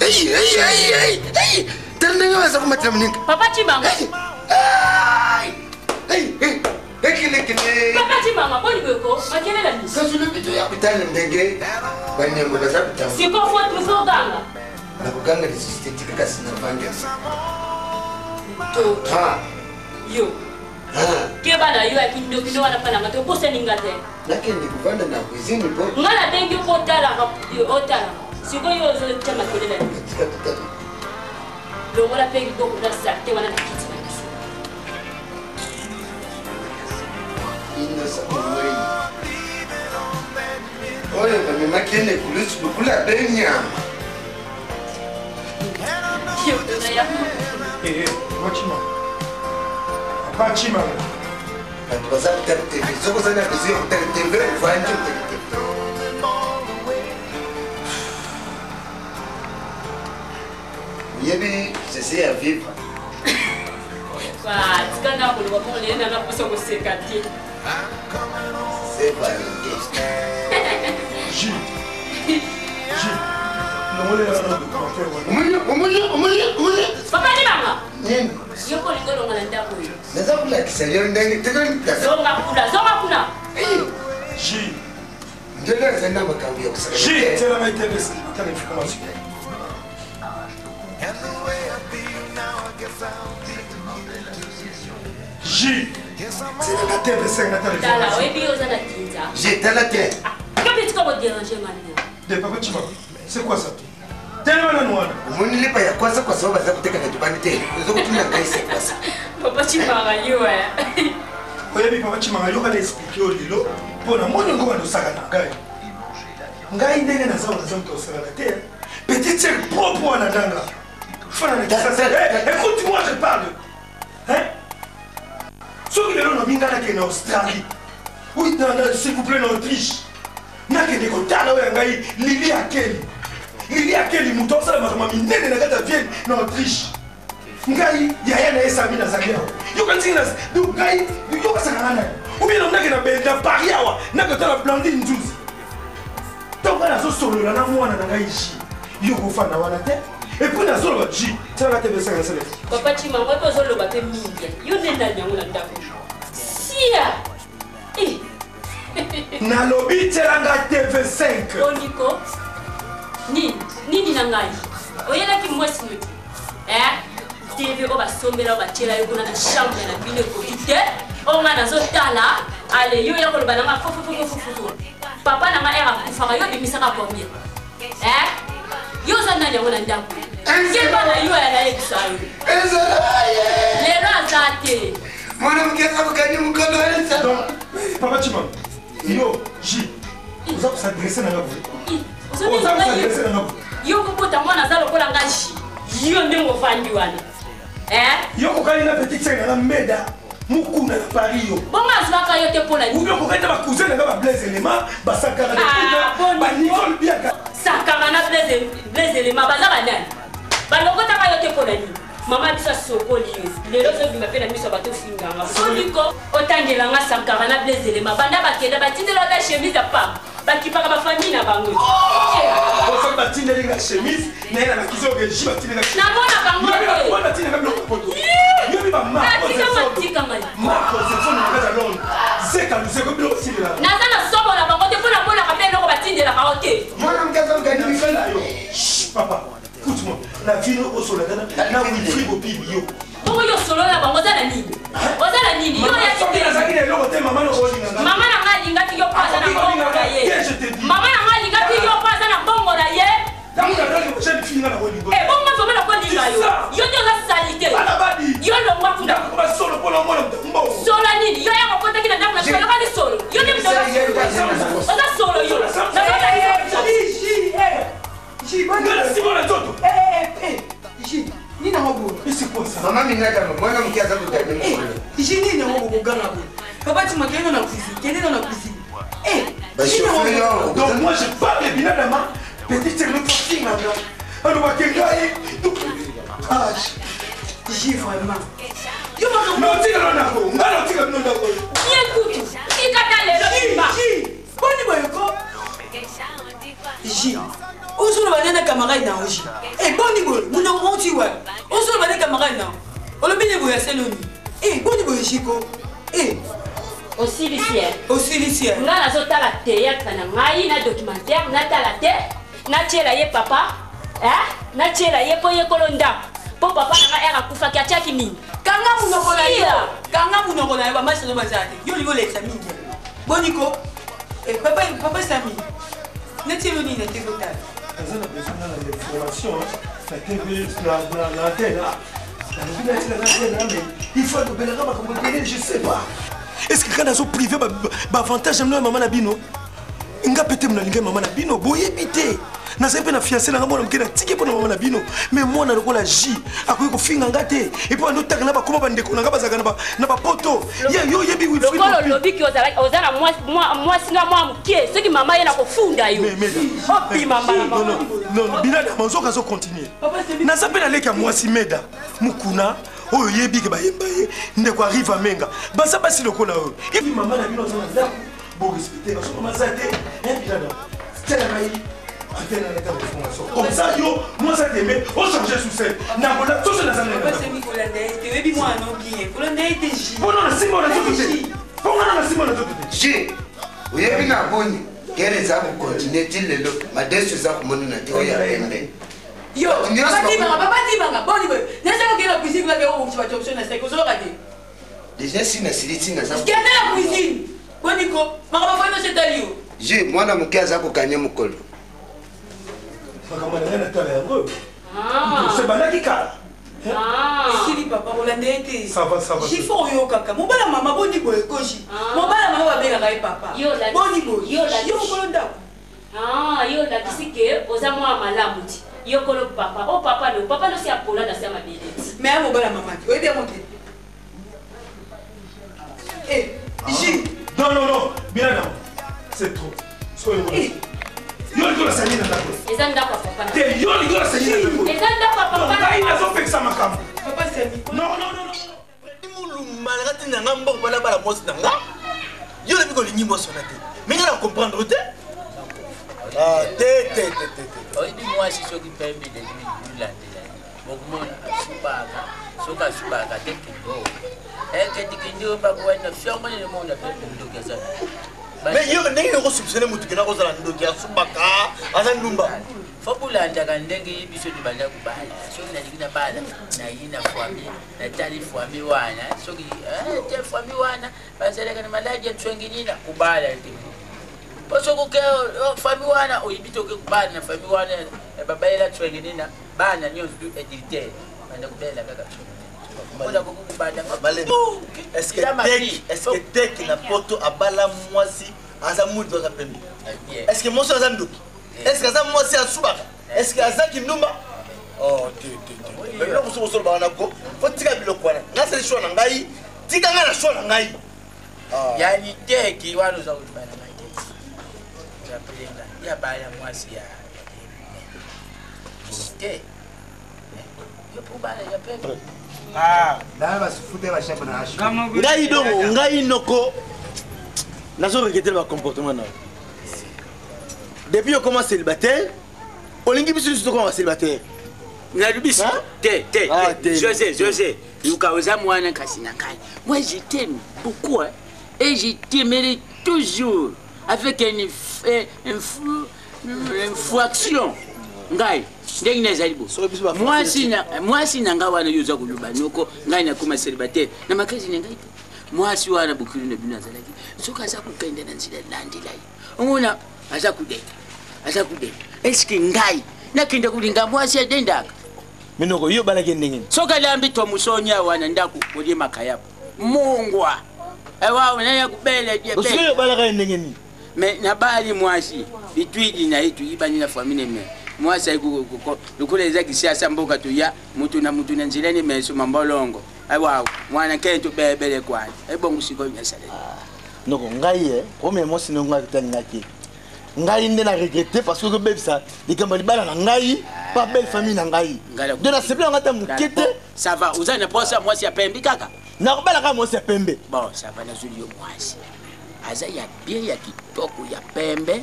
Hey. Tanda ngaza kumatira mninga. Papa Chimanga. Papa Chimanga boni beko makelela ni. Kasule bitu ya kutala ndenge. Banyango baza kutama. Siko foto mzoganga. Na kuganga ni sistetika kasi na vanga. To. Yo. Keba na yo akindo wana pana ngato pose ningate. Lakini kuvanda na kuzini po. Ngala bengi po tala otala. Siko yo zo chama kelela ni. Lo wala pengi do kuna sakte wana na kiti. Ina sabuwei. Oye, kami makene kulisi kukula benya. Pachima. Kati baza kutari TV. Zoko sana kuziyo kutari TV. Ufanji kutari TV. Yebi, c'est à vivre. Tu as un peu de C'est pas Papa ni mama. Yoko ligolo ngala boy. Naza kulakisa yo ndenge tekani. Zonga kuna. Ji. Ndela zana makambi ya kusaka. Ji, tela mai tebesi. Tela mfika mazi. Ji. Tela na tebesi na tela. Tala, webi ozana tinza. Ji, tela te. Kapi tu ko déranger mania. De papa chima. C'est quoi ça? Tellement la noix. Moni lipa ya kwasa kwa sababu za kuteka na tubani tena. Uzo kutuna kaisa kwasa. Papa chima ngaliwa. Oyebi papa chima ngaliwa na expliquer lilo. Pona moni ngoma ndo saka na ngai. Ngai ndenge na zawo na zawo to saka na te. Petit c'est propre na danga. Fana na kisa. Écoute-moi, je parle. Hein? Ceux qui l'ont mis en Australie. Oui, s'il vous plaît, en Autriche. Nakende kotala oyo ngai Lili Akeli muto sala makama minene na kata Vienne na Autriche. Ngai yaya na esami na zalia. Yo kanzinga do ngai yo kasanga na. Ubi na ndake na benda pariawa na kotala Blandine Njuz. Tonga na so solo na mwana na ngai ji. Yo ko fana wana te. Et puis na solo ji. Tsala te besa ngasele. Papa chima ngoko solo ba pe mingi. Yo nenda nyango na ndako. Sia. Na lobby telanga TV5. Oniko. Nini na ngai. Oyela ki mwesi nuti. TV ko ba sombela ba chela yo kuna na chambre na bino ko kite. O ngana zo tala. Ale yo ya ko ba na fufu. Papa na ma era kufaka yo bimisaka combien? Yo za nani ngona ndako. Ngeba na yo ya na exayo. Lero azate. Mwana mkeka mkani mkono elsa. Papa Chima. Yo, J. Vous avez s'adresser dans la voie. Vous avez s'adresser dans la voie. Yo kokota mwana zalo kola ngashi. Yo ndengo fandi wana. Yo kokali na petite sœur na Meda. Mukuna na Paris yo. Bonga zwaka yo te pola ni. Ou bien kokali na ba cousin na ba Blaise Elema, ba sakara na ba Nicole Biaka. Sakara na Blaise Elema baza banani. Ba lokota ka yo te pola ni. Mama bisa sokoli yo. Lelo zo bima pe na miso bato finganga. Soliko otangela nga Sankara na Blaise Elema. Banda bakenda batindela ka chemise pa. Bakipaka ba famille na bango. Ko so batindela nga chemise, na na kizo ke ji batindela. Na mona bango. Yo batindela ka poto. Yo bi ba ma. Marco c'est son nom de Londres. Zeka nous c'est comme le aussi là. Na na sobo na bango te pona pona ka pe loko batindela ka ote. Mwana mkaza ngani mfela yo. Papa. Écoute-moi, la vie au sol, là où il frigo pibi yo. Bongo yo solo na bango za na nini? Oza na nini? Yo ya kiti. Mama na ngali ngati yo pasa na bongo na ye. Mama na ngali ngati yo pasa na bongo na ye. Bongo zo mena kwa linga yo. Yo ndio la salite. Yo ndo mwa kunda. Solo nini? Yo ya mokota kina ndamu na solo kani solo. Yo ndio ndo. Oza solo yo. Na Ji, bonne Simon la toto. Ji, ni na ngobo. C'est quoi ça? Maman minga mwana mkiaza kutani. Ji ni na ngobo ganga bo. Papa tu makeno na cuisine, kende dans la cuisine. Donc moi je parle bien d'ama. Petite c'est notre fille là. On va kengai. Ah. Ji vraiment. Yo ma non tira na ko. Ngalo tira no ndako. Yekutu. Ikata lelo imba. Ji, boni boyoko. Ji. Ozo le banana camarade na oji. Boni boy, muna monti wa. Ozo le banana camarade na. Olobine boya seloni. Boni boy chiko. Aussi lycée. Aussi lycée. Nga nazo tala théâtre na ngai na documentaire na tala te. Na tiela ye papa. Na tiela ye po ye kolonda. Po papa na era kufa kia chaki nini. Kanga munoko na yo. Kanga munoko na yo ba masi no bazate. Yo libo le examine. Boniko. Papa Sami. Na tielo ni na tegota. Vous avez besoin de l'information, la TV, l'antenne. Il faut que je sais pas. Est-ce que quand on privé, avantage à maman Nabino? Il y a peut-être maman Nabino, boye bité. Na sepe na fiancé na ngamo na mkena tiki pour maman Nabino, mais moi na lokola J, akoyi ko finga ngate et puis on otaka na ba koma ba ndeko na ngaba zaka na ba poto. Yo yebi wi free. Lokolo lobi ki ozana moi singa moi mkie, ce qui maman yana ko funda yo. Mais opi mama. Non. Non, Binada, Manzoka zo continuer. Naza pe na leki ya mwasi meda. Mukuna, oyo yebi ke bayemba ye, ndeko arrive à menga. Basa basi lokola oyo. Et puis maman na bino zo na ndako. Bon respecter, parce que maman ça te, Binada. C'est la maï. Comme ça, yo, moi ça t'aimait, on changeait sous scène. Nabola, tout ça, ça n'a pas été. moi non bien. Hollandais était J. Bon, non, c'est bon, on a tout côté. Bon, on a c'est bon, on a tout côté. J. Oui, il y a une bonne. Quel ça pour continuer til le lot. Ma dessus ça pour mon nature ya ende. Yo, papa Timanga, bon niveau. N'est-ce pas que la cuisine va faire au petit option à 5 euros raté. Déjà si na siliti na ça. Quelle est la cuisine? Bon Nico, ma papa va nous chez J, moi na mukaza ko kanya mukolo. C'est banaki kala. Sili papa Hollandais était. Ça va. J'ai fait au kaka. Mon bala maman bon niveau koji. Mon bala maman va bien avec papa. Yo la. Bon niveau. Yo la. Yo kolonda. Yo la kisike ozamu malamuti. Yo kolo papa. Oh papa no si apola na sema bileti. Mais mon bala maman. Oui bien monter. Eh, J. Non. Bien non. C'est trop. Soyez yo ligola sani na ndako. Eza ndako papa. Te yo ligola sani na ndako. Eza ndako papa. Ngai azofekisa makambo. Papa Sami. Non. Malgré nanga mbongo bala bala mosi nanga. Yo le biko lingi mosi na te. Mais ngana comprendre te. Te. Oidi moi si soki pembe de lui bokumona subaka te kibo. Que tikindo ba ko na fyongo ni mo na pembe ndokeza. Mais yo ndenge ko soupçonner mutu kena ko zala ndoki asubaka azandumba. Fabulanda kandenge biso dibanda kubala. Soki na dikina bala na yina fwami na tali fwami wana. Soki te fwami wana bazaleka na malaji tswenginina kubala te. Posoko ke fwami wana oyibitoke kubala na fwami wana babayela tswenginina bana nyo edite. Banda kubela kaka est-ce que tek na poto abala mwasi aza mudu za pembe? Est-ce que mwasi aza nduki? Est-ce que aza mwasi asubaka? Est-ce que aza kindumba? Oh, mais là vous sommes bana ko faut tika biloko wana. Ngasa lisho na ngai, tika ngana sho na ngai. Yani teki wanu za kutubana na teki. Ya pelenga, ya bala mwasi ya. Te. Yo kubala ya pembe. Ngai dongo ngai noko nazo regretter le comportement na. Depuis on commence célibataire, olingi bisu tu commence célibataire. Na bisu te. Je sais. Yukaoza mwana kasina kai. Moi je t'aime beaucoup et je t'aimerai toujours avec une infraction. Ngai ndenge nazalibo mwasi nanga wana yoza kuluba noko ngai nakoma célibataire na makazi ngai mwasi wana bukuru na bina zalaki soka za kukenda na nzila landilai ngona aza kudeka eske ngai nakenda kulinga mwasi adendaka minoko yo balake ndenge soka lambi to musonya wana ndaku kuli makayapo mungwa ewa unaya kubele je be yo balaka ndenge ni me na bali mwasi bitwidi na itu ibani na famille me mwasi lukuleza kisiasa mboka tuya mutu na nzileni meso mambolongo aiwa mwana kento bebele kwani ebongo siko nyasale noko ngai premier mosi nonga kitangaki ngai nde na regretter parce que bebisa likamba libala na ngai pas belle famille na ngai de na sepela ngata mukete ça va uzana posa mwasi ya pembe kaka na kubala kama mwasi ya pembe bon ça va na zuli yo mwasi aza ya bien ya kitoko ya pembe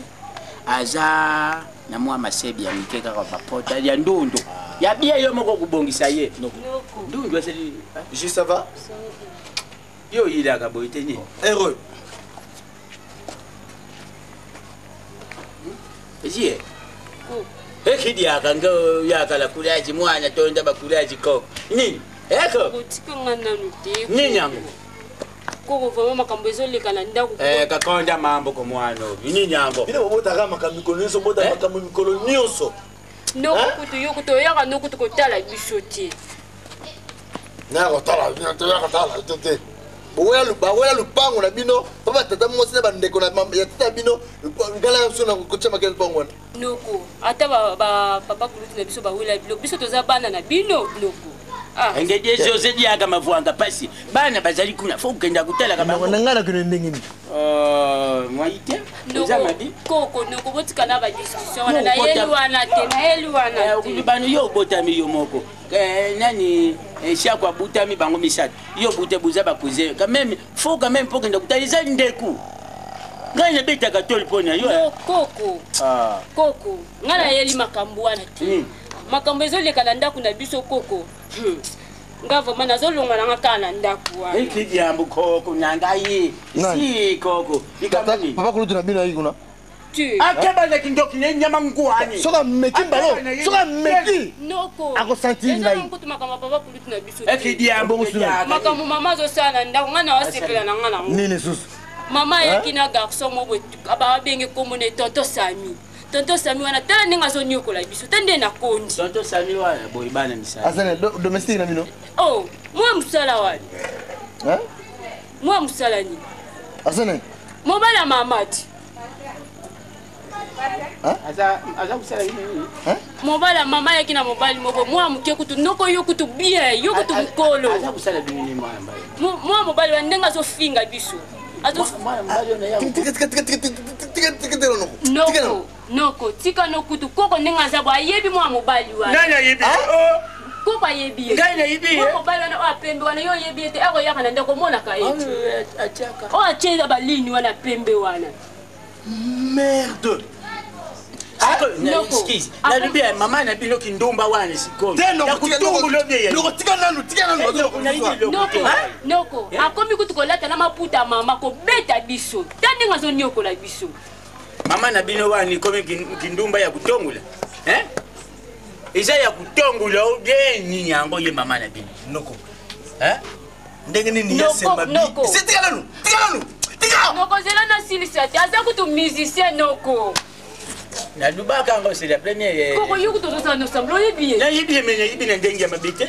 aza na mwa masebi ya mikeka kwa papota ya ndundu ya bia yo moko kubongisa ye ndundu aseli je ça va yo ila ka boite ni heureux ezie ekidi akanga yakala kulaji mwana tonda bakulaji ko nini eko kutikanga nanuti nini yangu koko vama makambo ezoleka na ndako kakonda mambo ko mwana obi nini yango bino bobotaka makambo mikolo nyonso bota makambo mikolo nyonso nokutu yo kutoyaka nokutu kotala biso te nakotala te baweya lupango na bino po batata mwasi na bandeko ya tata bino ngala so na kotia makele lupango wana noko ata papa kulutu na biso bawela bilo biso toza bana na bino noko engedi José diaka mavuanga pasi bana bazali kuna fo kenda kutala kama ngana kuno ndingini mwaite koko noko botikana ba discussion na yeluana te na yeluana ukubano yo botami yo moko nani shakwa butami bango misatu yo bute buza bakuze quand même faut quand même pour kenda kutaliza ndeku ngana beta katoli pona yo koko ngana yeli makambo wana te makambo ezoleka na ndako na biso koko ngavo mana zolonga na ngakana ndaku wa ikidi yambu koko nangayi si koko ikamani papa kulu tuna bino yikuna akeba na kindoki ne nyama ngwani soka meki balo soka meki noko ako senti ngai nkutu makambo papa kulu tuna biso ikidi yambu makambo mama zo sana ndaku ngana wasepela na ngana nini susu mama yakina garçon mo aba benge komone tonto Sami tonto Sami wana tala ninga zo nyokola biso tande na kondi tonto Sami wana boy bana misala asane domestique na bino moi musala wani moi musala ni asane mobala mamati aza musala ni mobala mama yakina mobali moko moi muke kutu noko yo kutu bien yo kutu mukolo aza musala bini mwamba moi mobali wa ndenga zo finga biso noko tika nokutu koko ndenga za bwa yebi mwa mobali wana nana yebi koko yebi ngana yebi mobali wana wa pembe wana yo yebi ete ako yaka na ndako mona ka yebi achaka acheza balini wana pembe wana merde excuse na libia mama na bino kindumba wana sikolo noko akomi kutukolata na maputa mama ko beta biso tandi ngazo nyokola biso mama na bino wana komi kindumba ya kutongula isa ya kutongula ogeni yango ye mama na bino noko ndenge nini yasema bi sitika nanu noko zela na silisati aza kutu musicien noko na dubaka ngo c'est la première koko yuko to ça nous semble yebi na yebi menya yebi na ndengi ya mabite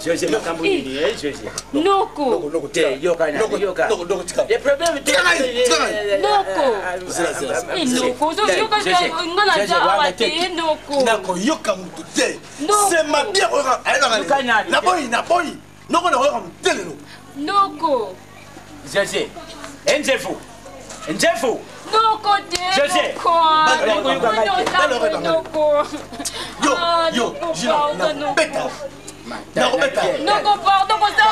José makambo ni José noko te yoka tika le problème te noko noko zo yoka ngana za awate noko nako yoka mutu te c'est ma bien na boy noko na yoka mutele noko José enzefu noko de José yo jina beta noko pardon ko sa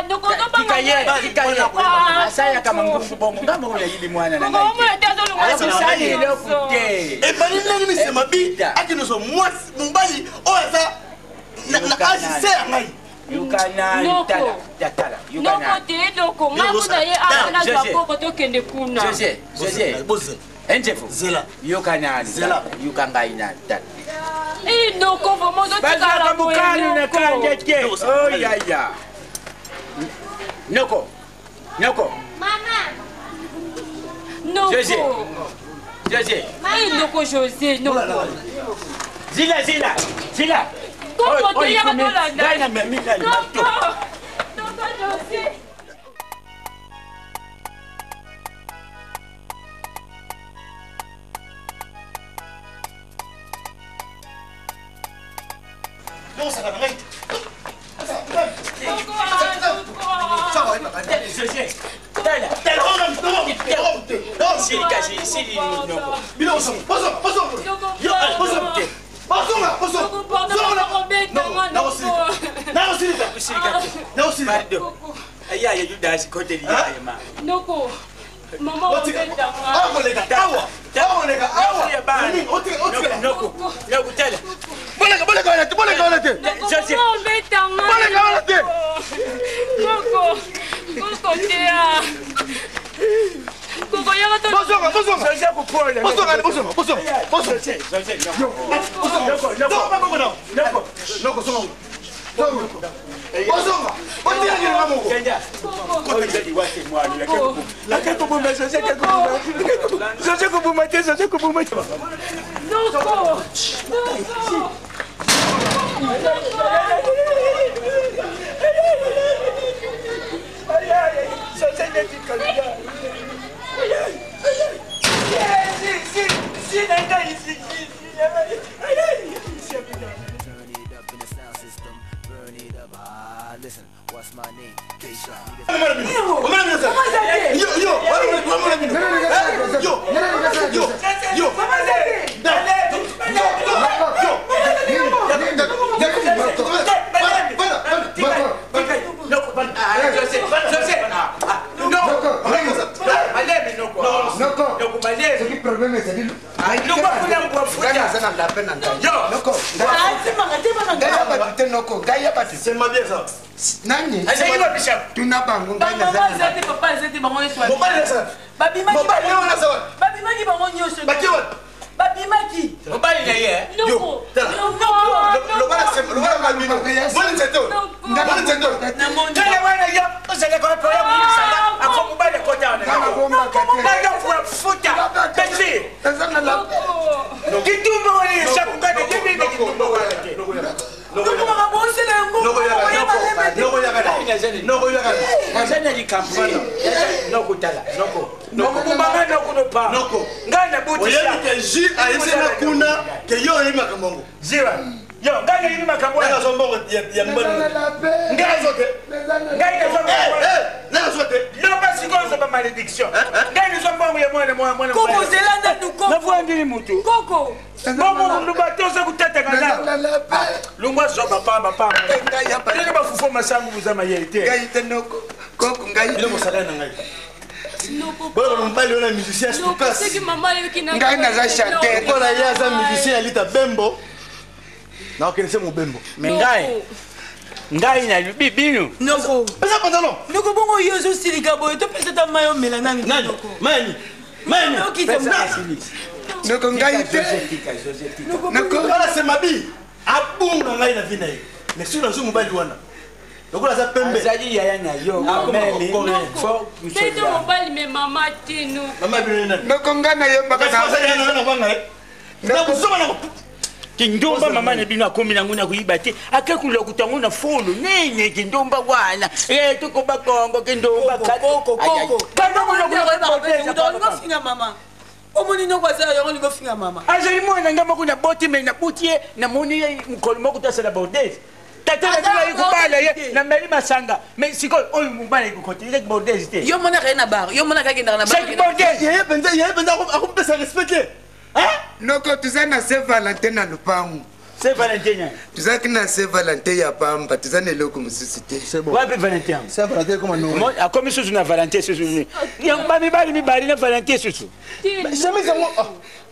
noko to banga saya kama ngufu bongo kama ule yili mwana na ngai mwana tazo lunga e bani nani mi sema bi akino so mwasi mumbali oza na ajise ngai yukana tala noko te noko ngabuda ye ana za koko to kende kuna José enjefu zela yukana yukanga ina tala noko vomo zo tikala mukani na kangeke oh ya noko mama noko José noko José noko zila koko te ya tola ndana mamina noko José Noko mama wapenda Listen, what's my name? K-Shot. Nani? Tunabangu babimaki mobali na ye ngai na bibino noko pesa pantalon noko bongo yozo silika boy to pesa ta mayo melana ni noko mani noko ngai te noko ala sema bi abunga ngai na vina ye mais sur la mobile wana noko la za pembe azali yaya na yo meli fo beto mobile me mama tinu mama bi noko ngana yo makana na banga na kusoma na kindomba mama ne bino akomi nangu na kuiba te akekula kutangu na folo nene kindomba wana tuko bakongo kindomba koko kando mo no finga mama omoni no kwasa yo ngo finga mama ajali mwana ngamba kuna boti me na butie na moni mkolmo kutasala bordez tata na ikubala ye na meli masanga mais siko oyo mubala ikukote ile bordez te yo mona kaina bar yo mona kakenda na bar c'est bordez ye benza akumpesa respecte noko tuza na Saint Valentin na lupangu Saint Valentin tuza kina Saint Valentin ya pamba tuza ne loko mususite c'est bon wapi Valentin Saint Valentin comme non a comme susu na Valentin susu ni ya mami bali na Valentin susu jamais ça moi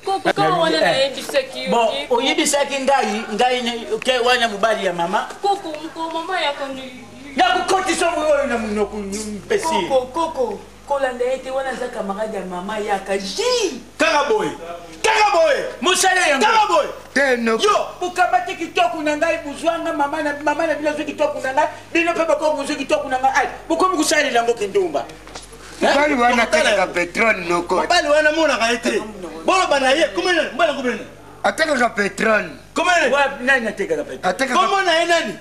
koko kama wana na yebisaki bon oyebisaki ngai ke wana mubali ya mama koko mama yako ni na kukotisa wewe na mnoko mpesi koko kolanda ete wana za camarade ya mama yaka ji karaboy musale yango karaboy teno yo bukamate kitoko na ngai buzwanga mama na bila zo kitoko na ngai bino pe bako buzo kitoko na ngai ai bukomi kusale lango kindumba bali wana teka petrol noko bali wana mona kaite bolo bana ye kumene mbala kumene ateka ka petrol kumene wa nani ateka ka petrol ateka komo na ye nani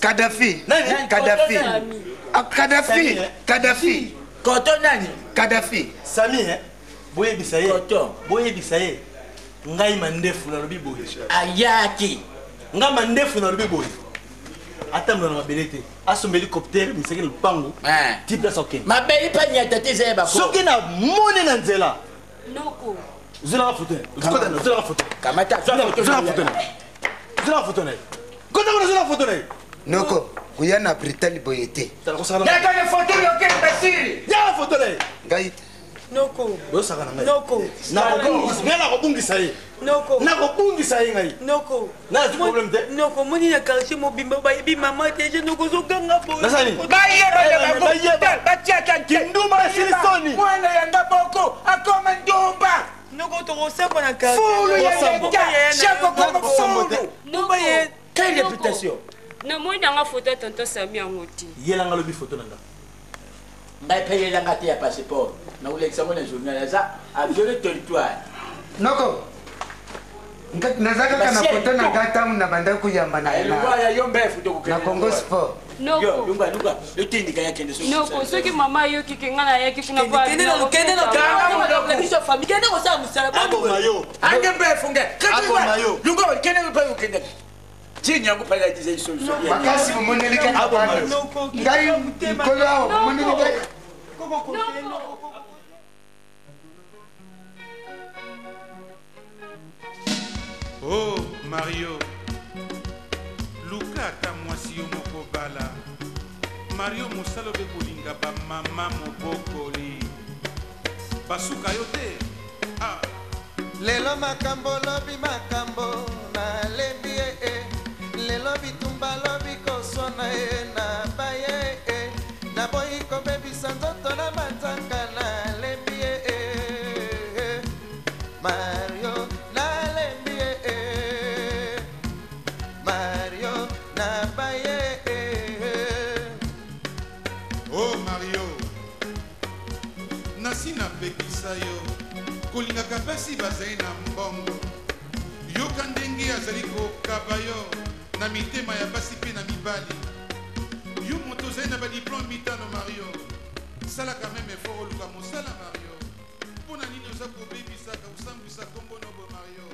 Gaddafi Gaddafi Koto nani? Gaddafi. Sami boye bisaye. Koto. Boye bisaye. Ngai mandefu na lobi boye. Ayaki. Nga mandefu na lobi boye. Ata mwana mabelete. Aso helicopter miseke lupango. Tipe soke. Mabeli pa nyata teze ba ko. Soke na mone na nzela. Noko. Zula foto. Zula foto. Kamata. Zula foto. Kota zula foto. Noko. Kuyana Britali boyete. Yaka le photo yoke basiri. Ya photo le. Ngai. Noko. Osaka ngai. Noko. Na kobungisa ye. Noko. Na kobungisa ye ngai. Noko. Na tu problème te. Noko moni na quartier mobimba ba yebi mama te noko zo ganga bo. Nasani. Ba yero ba yeba. Ba tiaka kinduma silisoni. Mwana ya ndaboko akoma ndomba. Noko to rosemba na quartier. Fulu ya. Chako kama fulu. Noko ye. Quelle réputation. Na moni nga photo tonto Sami angoti. Yela nga lobi photo nanga. Ngai paye la ngati ya passeport. Na ule examen na journal za avion de territoire. Noko. Nazaka kana photo na gata na banda kuyamba na ela. Elwa ya yombe photo ko. Na Congo Sport. Noko. Lunga. Lutindi kaya kende so. Noko, soki mama yo kikengana yaki kuna kwa. Kende na kanga kisho famille kende ko sa musala. Abo mayo. Ange be funge. Abo mayo. Lunga kende ko kende. tini yango pala disait solution makasi momonelike ngai nkolo awa momonelike Oh Mario, luka ata mwasi yo moko bala. Mario mosalo be kolinga ba mama mobokoli. Basuka yo te. Ah. Lelo makambo lobi makambo na lembi lelo bitumba lobi kosona na baye na boyi kobebisa nzoto na matanga na lembi Mario na lembi Mario na baye Oh Mario, nasi na pekisa yo kolingaka mpasi bazali na mbongo yoka ndenge azali kokaba yo na mitema ya basi mpe na mibali yo moto ozali na badiplome mitano Mario salaka meme efort oluka mosala Mario mpo na nini oza kobebisaka osambwisa kombo nobo Mario